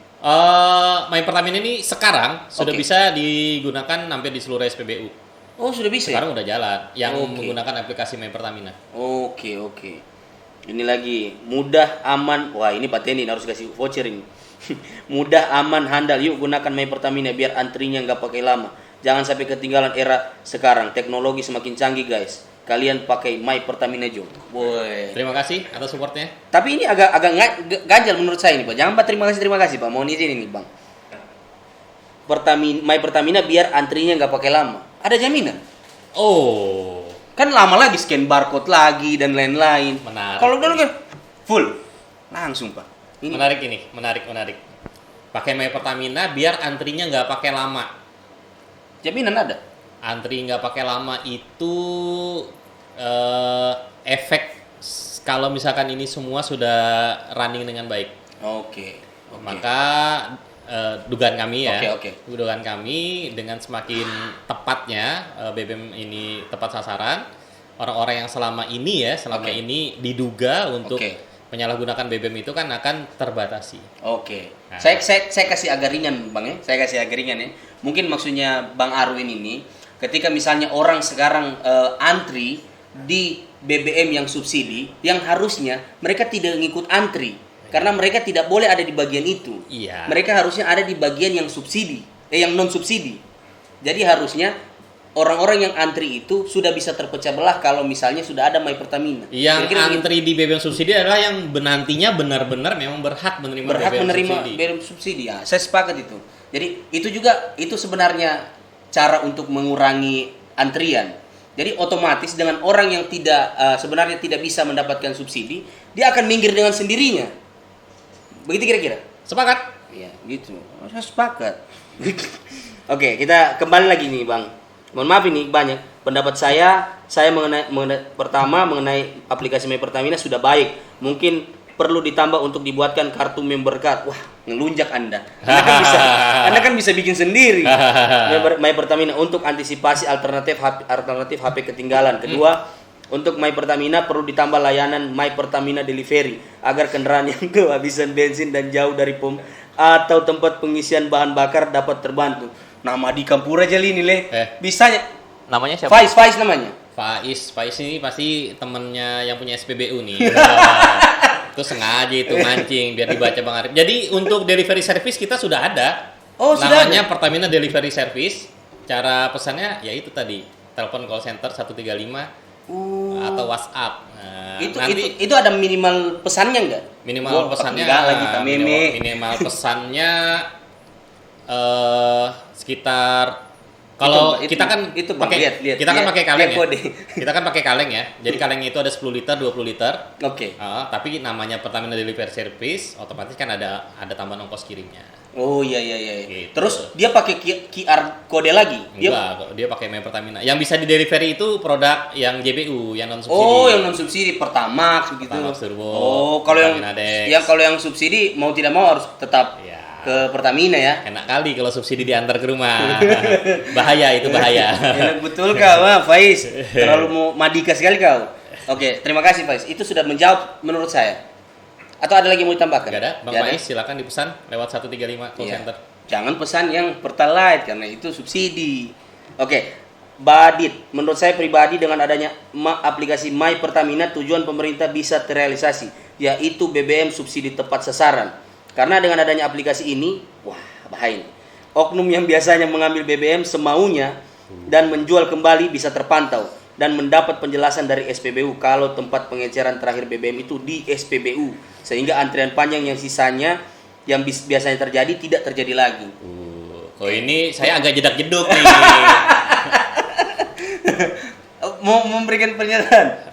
Speaker 2: My Pertamina ini sekarang sudah bisa digunakan hampir di seluruh SPBU.
Speaker 1: Oh, sudah bisa.
Speaker 2: Sekarang udah jalan yang menggunakan aplikasi My Pertamina.
Speaker 1: Oke. Ini lagi mudah, aman. Wah, ini paten ini harus kasih voucher ini. Mudah, aman, handal. Yuk gunakan My Pertamina biar antrinya nggak pakai lama. Jangan sampai ketinggalan era sekarang. Teknologi semakin canggih, guys. Kalian pakai My Pertamina Jo. Boy.
Speaker 2: Terima kasih atas supportnya.
Speaker 1: Tapi ini agak ganjal menurut saya ini, Pak. Jangan Pak terima kasih, Pak. Mohon izin ini, Bang. My Pertamina biar antrinya nggak pakai lama. Ada jaminan?
Speaker 2: Oh.
Speaker 1: Kan lama lagi scan barcode lagi dan lain-lain.
Speaker 2: Menarik.
Speaker 1: Kalau dulu kan full. Langsung, Pak. Ini.
Speaker 2: Menarik. Pakai My Pertamina biar antrinya nggak pakai lama.
Speaker 1: Jaminan ada?
Speaker 2: Antri nggak pakai lama itu efek kalau misalkan ini semua sudah running dengan baik.
Speaker 1: Oke.
Speaker 2: Maka dugaan kami ya,
Speaker 1: Oke.
Speaker 2: dugaan kami dengan semakin tepatnya BBM ini tepat sasaran, orang-orang yang selama ini diduga untuk menyalahgunakan BBM itu kan akan terbatasi.
Speaker 1: Oke. Nah. Saya kasih agak ringan, Bang ya. Mungkin maksudnya Bang Arwin ini ketika misalnya orang sekarang antri di BBM yang subsidi, yang harusnya mereka tidak ngikut antri karena mereka tidak boleh ada di bagian itu.
Speaker 2: Iya.
Speaker 1: Mereka harusnya ada di bagian yang subsidi, yang non subsidi. Jadi harusnya orang-orang yang antri itu sudah bisa terpecah belah kalau misalnya sudah ada My Pertamina.
Speaker 2: Yang antri di BBM subsidi adalah yang nantinya benar-benar memang berhak menerima
Speaker 1: BBM subsidi. Ya, saya sepakat itu. Jadi itu sebenarnya cara untuk mengurangi antrian. Jadi otomatis dengan orang yang sebenarnya tidak bisa mendapatkan subsidi, dia akan minggir dengan sendirinya. Begitu kira-kira?
Speaker 2: Sepakat?
Speaker 1: Iya, gitu. Saya sepakat. Oke, kita kembali lagi nih, Bang. Mohon maaf ini banyak. Pendapat saya mengenai aplikasi My Pertamina sudah baik. Mungkin perlu ditambah untuk dibuatkan kartu member card. Wah, ngelunjak Anda. Anda kan bisa bikin sendiri. My Pertamina untuk antisipasi alternatif HP ketinggalan. Kedua, untuk My Pertamina perlu ditambah layanan My Pertamina Delivery agar kendaraan yang kehabisan bensin dan jauh dari pom atau tempat pengisian bahan bakar dapat terbantu. Nama di Kampura aja ini bisanya.
Speaker 2: Namanya siapa?
Speaker 1: Faiz namanya.
Speaker 2: Faiz ini pasti temennya yang punya SPBU nih. Itu sengaja itu mancing biar dibaca Bang Arif. Jadi untuk delivery service kita sudah ada.
Speaker 1: Oh,
Speaker 2: namanya
Speaker 1: sudah ada?
Speaker 2: Pertamina Delivery Service. Cara pesannya ya itu tadi, telepon call center 135 atau WhatsApp. Nah,
Speaker 1: Itu ada minimal pesannya nggak?
Speaker 2: Minimal pesannya
Speaker 1: lagi
Speaker 2: minimal pesannya sekitar kalau
Speaker 1: Itu,
Speaker 2: kita kan
Speaker 1: itu, Bang,
Speaker 2: pakai
Speaker 1: lihat,
Speaker 2: kita kan
Speaker 1: lihat,
Speaker 2: pakai kaleng
Speaker 1: lihat
Speaker 2: ya.
Speaker 1: kode.
Speaker 2: Kita kan pakai kaleng ya. Jadi kaleng itu ada 10 liter, 20 liter.
Speaker 1: Oke.
Speaker 2: Tapi namanya Pertamina Delivery Service, otomatis kan ada tambahan ongkos kirimnya.
Speaker 1: Oh iya.
Speaker 2: Gitu.
Speaker 1: Terus dia pakai QR kode lagi?
Speaker 2: Enggak, dia pakai My Pertamina. Yang bisa di delivery itu produk yang JBU, yang non subsidi.
Speaker 1: Oh, yang non subsidi, Pertamax begitu.
Speaker 2: Pertamax Turbo.
Speaker 1: Oh, kalau yang subsidi mau tidak mau harus tetap ke Pertamina ya.
Speaker 2: Enak kali kalau subsidi diantar ke rumah. Bahaya itu, bahaya.
Speaker 1: Enak betul kau, Faiz. Terlalu mau madika sekali kau. Oke, terima kasih Faiz. Itu sudah menjawab menurut saya. Atau ada lagi yang mau ditambahkan?
Speaker 2: Gak ada, Bang Faiz silakan dipesan lewat 135 call center.
Speaker 1: Jangan pesan yang Pertalite karena itu subsidi. Oke, Badit, menurut saya pribadi dengan adanya aplikasi My Pertamina tujuan pemerintah bisa terrealisasi, yaitu BBM subsidi tepat sasaran. Karena dengan adanya aplikasi ini, wah bahaya. Oknum yang biasanya mengambil BBM semaunya dan menjual kembali bisa terpantau dan mendapat penjelasan dari SPBU kalau tempat pengeceran terakhir BBM itu di SPBU, sehingga antrian panjang yang sisanya yang biasanya terjadi tidak terjadi lagi.
Speaker 2: Ini saya agak jedak-jeduk nih.
Speaker 1: Mau memberikan pernyataan.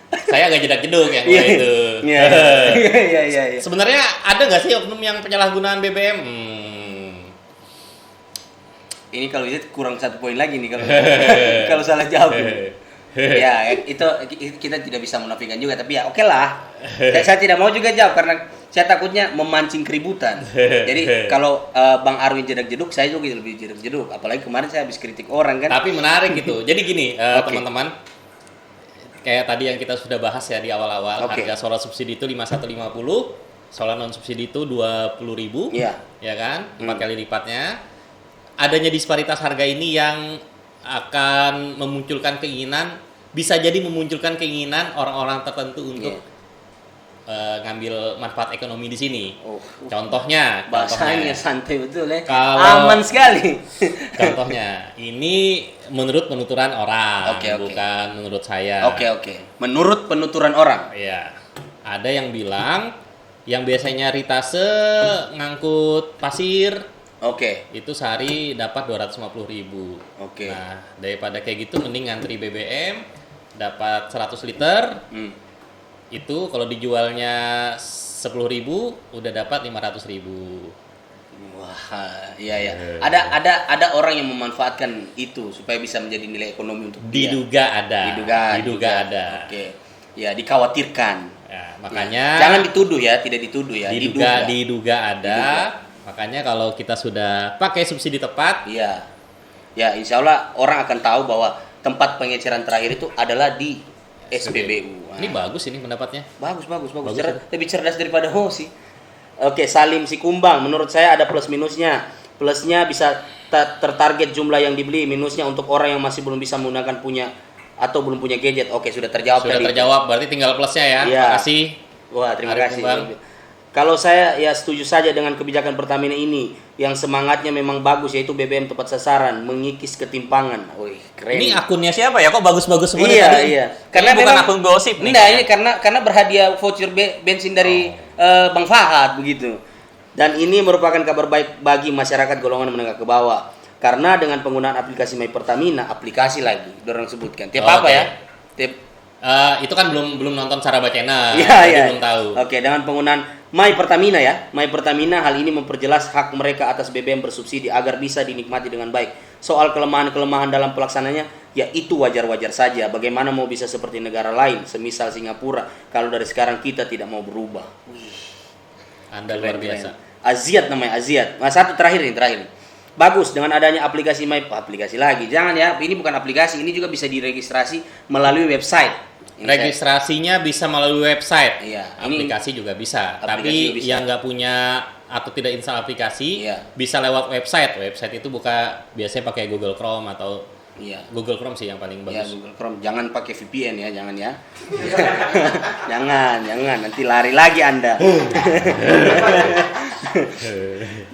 Speaker 2: Saya agak jedak-jeduk yang itu.
Speaker 1: Iya.
Speaker 2: Sebenarnya ada nggak sih oknum yang penyalahgunaan BBM?
Speaker 1: Ini kalau itu kurang 1 poin lagi nih kalau salah jawab. Ya, itu kita tidak bisa menafikan juga, tapi ya oke lah. Saya tidak mau juga jawab karena saya takutnya memancing keributan. Jadi kalau Bang Arwin jedak-jeduk, saya juga lebih jedak-jeduk. Apalagi kemarin saya habis kritik orang kan.
Speaker 2: Tapi menarik gitu. Jadi gini, teman-teman, kayak tadi yang kita sudah bahas ya di awal-awal, harga solar subsidi itu 5150, solar non subsidi itu 20.000, ya kan, 4 kali lipatnya. Adanya disparitas harga ini yang akan memunculkan keinginan, bisa jadi memunculkan keinginan orang-orang tertentu untuk ngambil manfaat ekonomi di sini. Contohnya
Speaker 1: bahasanya santai betul ya.
Speaker 2: Aman
Speaker 1: sekali.
Speaker 2: Contohnya, ini menurut penuturan orang, bukan menurut saya.
Speaker 1: Menurut penuturan orang.
Speaker 2: Iya. Ada yang bilang yang biasanya ritase ngangkut pasir, itu sehari dapat 250.000. Nah, daripada kayak gitu mending ngantri BBM dapat 100 liter. Itu kalau dijualnya 10.000 udah dapat 500.000.
Speaker 1: Wah, iya. Ada orang yang memanfaatkan itu supaya bisa menjadi nilai ekonomi untuk
Speaker 2: diduga ada.
Speaker 1: Oke. Ya, dikhawatirkan.
Speaker 2: Ya, makanya
Speaker 1: jangan dituduh ya, tidak dituduh ya.
Speaker 2: Diduga ada. Makanya kalau kita sudah pakai subsidi tepat,
Speaker 1: ya insya Allah orang akan tahu bahwa tempat pengeceran terakhir itu adalah di SPBU.
Speaker 2: Ini bagus ini pendapatnya.
Speaker 1: Bagus. Lebih cerdas daripada Hosi. Oke, Salim Sikumbang, menurut saya ada plus minusnya. Plusnya bisa tertarget jumlah yang dibeli, minusnya untuk orang yang masih belum bisa menggunakan atau belum punya gadget. Oke, sudah terjawab.
Speaker 2: Berarti tinggal plusnya ya. Terima kasih.
Speaker 1: Wah, terima kasih. Kalau saya ya setuju saja dengan kebijakan Pertamina ini yang semangatnya memang bagus, yaitu BBM tepat sasaran, mengikis ketimpangan. Wih, keren.
Speaker 2: Ini akunnya siapa ya? Kok bagus-bagus semua
Speaker 1: tadi? Iya. Karena
Speaker 2: bukan akun gosip nih.
Speaker 1: Ini karena berhadiah voucher bensin dari Bang Fahad begitu. Dan ini merupakan kabar baik bagi masyarakat golongan menengah ke bawah. Karena dengan penggunaan aplikasi My Pertamina, aplikasi lagi dorang sebutkan.
Speaker 2: Itu kan belum nonton Saraba Channel.
Speaker 1: Iya.
Speaker 2: Belum tahu.
Speaker 1: Oke, dengan penggunaan My Pertamina ya. My Pertamina hal ini memperjelas hak mereka atas BBM bersubsidi agar bisa dinikmati dengan baik. Soal kelemahan-kelemahan dalam pelaksananya, ya itu wajar-wajar saja. Bagaimana mau bisa seperti negara lain, semisal Singapura, kalau dari sekarang kita tidak mau berubah.
Speaker 2: Anda luar biasa.
Speaker 1: Aziat namanya, Aziat. Nah, satu terakhir. Bagus dengan adanya aplikasi lagi. Jangan ya, ini bukan aplikasi, ini juga bisa diregistrasi melalui website.
Speaker 2: Registrasinya bisa melalui website.
Speaker 1: Aplikasi
Speaker 2: juga bisa. Tapi yang nggak punya atau tidak install aplikasi bisa lewat website. Website itu biasanya pakai Google Chrome atau
Speaker 1: Iya.
Speaker 2: Google Chrome sih yang paling
Speaker 1: Ya,
Speaker 2: bagus.
Speaker 1: Google Chrome. Jangan pakai VPN ya, jangan ya. jangan nanti lari lagi Anda.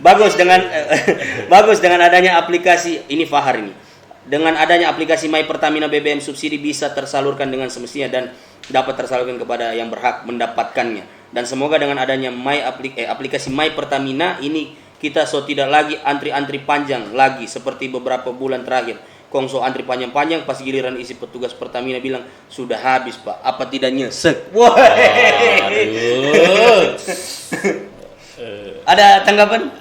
Speaker 1: Bagus dengan adanya aplikasi ini Fahar ini. Dengan adanya aplikasi My Pertamina BBM subsidi bisa tersalurkan dengan semestinya dan dapat tersalurkan kepada yang berhak mendapatkannya. Dan semoga dengan adanya aplikasi My Pertamina ini kita tidak lagi antri-antri panjang lagi seperti beberapa bulan terakhir. Kongso antri panjang-panjang pas giliran isi petugas Pertamina bilang sudah habis Pak, apa tidak nyesek? Wah. Ada tanggapan?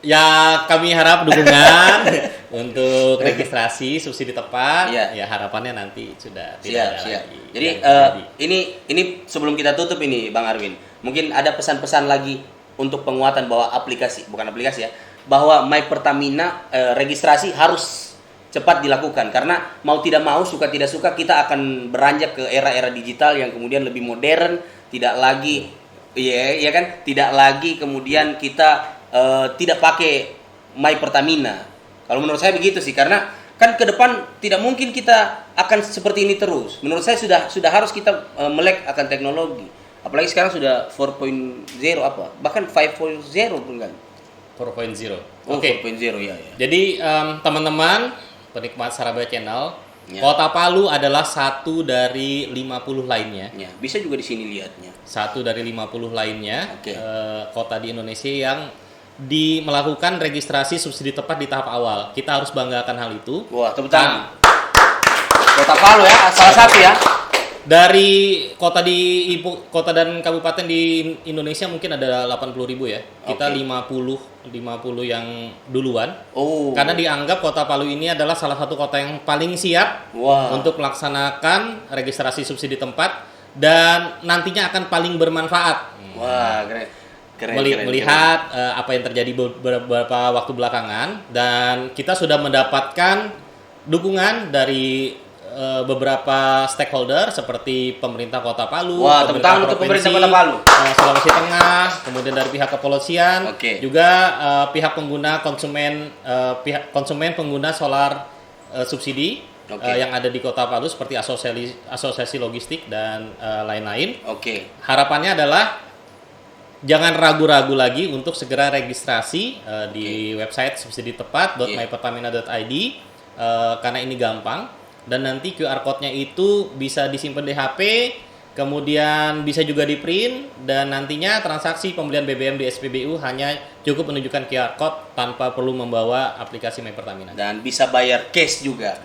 Speaker 2: Ya kami harap dukungan untuk registrasi subsidi tepat. Ya harapannya nanti sudah tidak ada lagi.
Speaker 1: Jadi ini sebelum kita tutup ini Bang Arwin, mungkin ada pesan-pesan lagi untuk penguatan bahwa bahwa My Pertamina registrasi harus cepat dilakukan karena mau tidak mau suka tidak suka kita akan beranjak ke era-era digital yang kemudian lebih modern, tidak lagi tidak lagi kemudian kita tidak pakai My Pertamina. Kalau menurut saya begitu sih, karena kan ke depan tidak mungkin kita akan seperti ini terus. Menurut saya sudah harus kita melek akan teknologi. Apalagi sekarang sudah 4.0 bahkan 5.0 pun kan.
Speaker 2: 4.0.
Speaker 1: Oke. 4.0 ya.
Speaker 2: Jadi teman-teman penikmat Saraba Channel, Kota Palu adalah satu dari 50 lainnya.
Speaker 1: Ya, bisa juga di sini lihatnya.
Speaker 2: Satu dari 50 lainnya kota di Indonesia yang melakukan registrasi subsidi tepat di tahap awal. Kita harus banggakan hal itu.
Speaker 1: Wah, tepuk tangan. Kota Palu ya, salah satu ya.
Speaker 2: Dari kota dan kabupaten di Indonesia mungkin ada 80.000 ya. Kita 50 yang duluan. Karena dianggap Kota Palu ini adalah salah satu kota yang paling siap untuk melaksanakan registrasi subsidi tempat dan nantinya akan paling bermanfaat.
Speaker 1: Wah, keren.
Speaker 2: Melihat apa yang terjadi beberapa waktu belakangan dan kita sudah mendapatkan dukungan dari beberapa stakeholder seperti pemerintah Kota Palu,
Speaker 1: pemerintah Kota Palu,
Speaker 2: Sulawesi Tengah, kemudian dari pihak kepolisian, juga pihak pengguna konsumen pengguna solar subsidi yang ada di Kota Palu seperti asosiasi logistik dan lain-lain. Harapannya adalah jangan ragu-ragu lagi untuk segera registrasi di website subsiditepat.mypertamina.id karena ini gampang. Dan nanti QR code-nya itu bisa disimpan di HP, kemudian bisa juga di print, dan nantinya transaksi pembelian BBM di SPBU hanya cukup menunjukkan QR code tanpa perlu membawa aplikasi My Pertamina.
Speaker 1: Dan bisa bayar cash juga.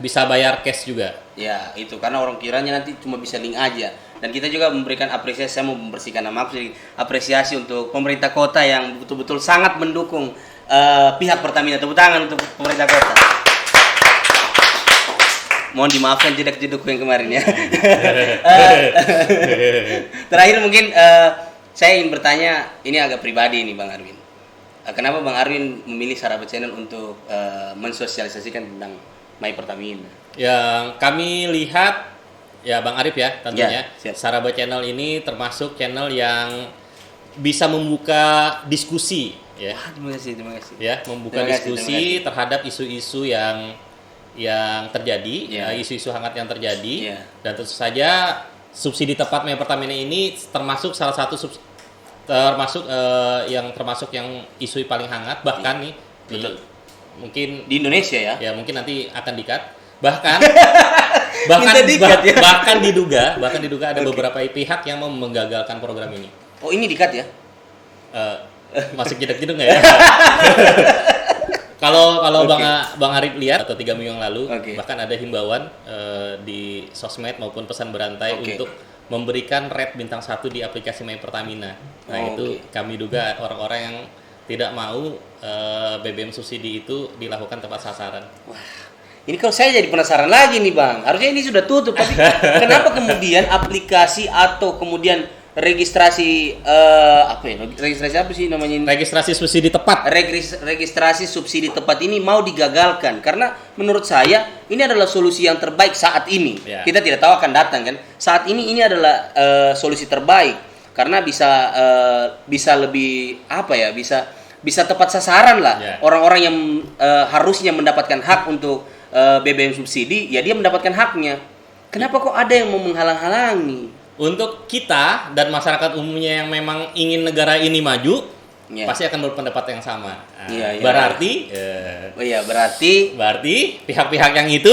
Speaker 2: Ya,
Speaker 1: itu karena orang kiranya nanti cuma bisa link aja. Dan kita juga memberikan apresiasi, saya mau membersihkan nama apresiasi untuk pemerintah kota yang betul-betul sangat mendukung pihak Pertamina. Tepuk tangan untuk pemerintah kota. Mohon dimaafkan jedak-jedukku yang kemarin ya. Terakhir mungkin saya ingin bertanya, ini agak pribadi nih Bang Arwin. Kenapa Bang Arwin memilih Saraba Channel untuk mensosialisasikan tentang My Pertamina?
Speaker 2: Yang kami lihat, ya Bang Arif ya tentunya, Saraba Channel ini termasuk channel yang bisa membuka diskusi ya.
Speaker 1: Terima kasih.
Speaker 2: Ya, membuka diskusi terhadap isu-isu yang terjadi, isu-isu hangat yang terjadi, dan tentu saja subsidi tepat My Pertamina ini termasuk salah satu yang isu paling hangat bahkan nih mungkin
Speaker 1: di Indonesia ya
Speaker 2: mungkin nanti akan dikat bahkan diduga ada beberapa pihak yang mau menggagalkan program ini.
Speaker 1: Ini dikat ya?
Speaker 2: Masih jeduk-jeduk nggak ya? Kalau Bang Arif lihat atau 3 minggu yang lalu bahkan ada himbauan di sosmed maupun pesan berantai untuk memberikan rate bintang 1 di aplikasi My Pertamina. Itu kami duga orang-orang yang tidak mau BBM subsidi itu dilakukan tepat sasaran.
Speaker 1: Wah, ini kalau saya jadi penasaran lagi nih Bang. Harusnya ini sudah tutup, tapi kenapa kemudian aplikasi atau kemudian registrasi registrasi apa sih namanya?
Speaker 2: Registrasi subsidi tepat.
Speaker 1: Registrasi subsidi tepat ini mau digagalkan karena menurut saya ini adalah solusi yang terbaik saat ini. Kita tidak tahu akan datang kan. Saat ini adalah solusi terbaik karena bisa lebih bisa tepat sasaran lah. Orang-orang yang harusnya mendapatkan hak untuk BBM subsidi, ya dia mendapatkan haknya. Kenapa kok ada yang mau menghalang-halangi?
Speaker 2: Untuk kita dan masyarakat umumnya yang memang ingin negara ini maju, pasti akan berpendapat yang sama. Nah, berarti berarti pihak-pihak yang itu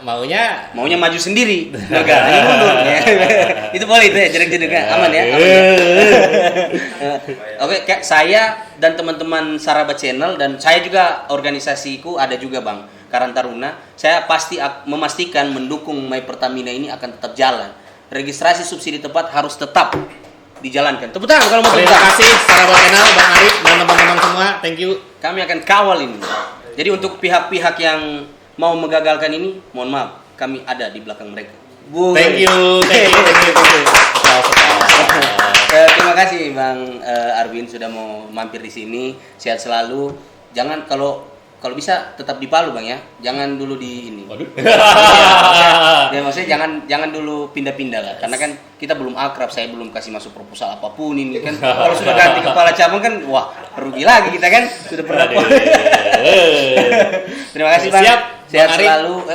Speaker 2: maunya
Speaker 1: maju sendiri, negaranya mundur. Itu boleh itu ya, jedek-jedek aman ya. Oke, saya dan teman-teman Saraba Channel dan saya juga organisasiku ada juga Bang, Karang Taruna. Saya pasti memastikan mendukung My Pertamina ini akan tetap jalan. Registrasi subsidi tepat harus tetap dijalankan. Tepuk tangan kalau mau.
Speaker 2: Terima kasih Saraba Channel, Bang Arif dan teman-teman semua. Thank you.
Speaker 1: Kami akan kawal ini. Jadi untuk pihak-pihak yang mau menggagalkan ini, mohon maaf, kami ada di belakang mereka.
Speaker 2: Thank you.
Speaker 1: Terima kasih Bang Arwin sudah mau mampir di sini. Sehat selalu. Jangan kalau bisa tetap di Palu Bang ya. Jangan dulu di ini.
Speaker 2: Waduh.
Speaker 1: Maksudnya jangan dulu pindah-pindah lah. Karena kan kita belum akrab, saya belum kasih masuk proposal apapun ini kan. Kalau sudah ganti kepala cabang kan wah, rugi lagi kita kan. Sudah pernah. Terima kasih Bang.
Speaker 2: Siap.
Speaker 1: Sehat selalu.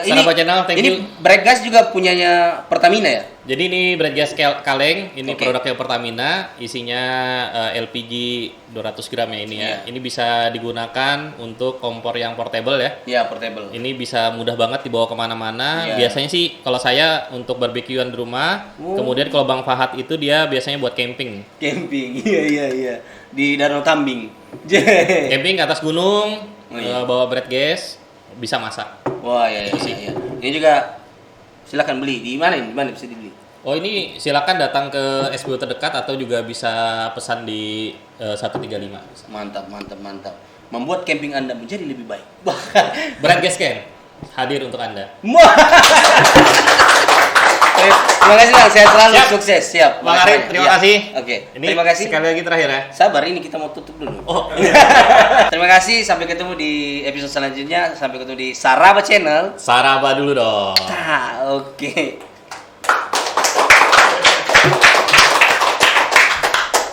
Speaker 2: Ini
Speaker 1: Breakgas juga punyanya Pertamina ya?
Speaker 2: Jadi ini Breakgas kaleng, ini produknya Pertamina, isinya LPG 200 gram ya ini ya. Ini bisa digunakan untuk kompor yang portable ya.
Speaker 1: Iya, portable.
Speaker 2: Ini bisa mudah banget dibawa kemana-mana. Biasanya sih kalau saya untuk barbekyuan di rumah, kemudian kalau Bang Fahad itu dia biasanya buat camping.
Speaker 1: Camping, iya. Di Danau Tambing.
Speaker 2: Camping ke atas gunung, bawa Breakgas, bisa masak.
Speaker 1: Wah, iya. Ini juga silakan beli. Di mana bisa dibeli?
Speaker 2: Oh, ini silakan datang ke SPBU terdekat atau juga bisa pesan di 135.
Speaker 1: Mantap. Membuat camping Anda menjadi lebih baik.
Speaker 2: Breakgas Can hadir untuk Anda.
Speaker 1: Terima kasih Bang, sehat selalu, sukses, siap.
Speaker 2: Bang Arif, terima kasih.
Speaker 1: Oke.
Speaker 2: Ini
Speaker 1: terima kasih.
Speaker 2: Sekali lagi terakhir ya.
Speaker 1: Sabar, ini kita mau tutup dulu. Terima kasih, sampai ketemu di episode selanjutnya. Sampai ketemu di Saraba Channel.
Speaker 2: Saraba dulu dong.
Speaker 1: Oke.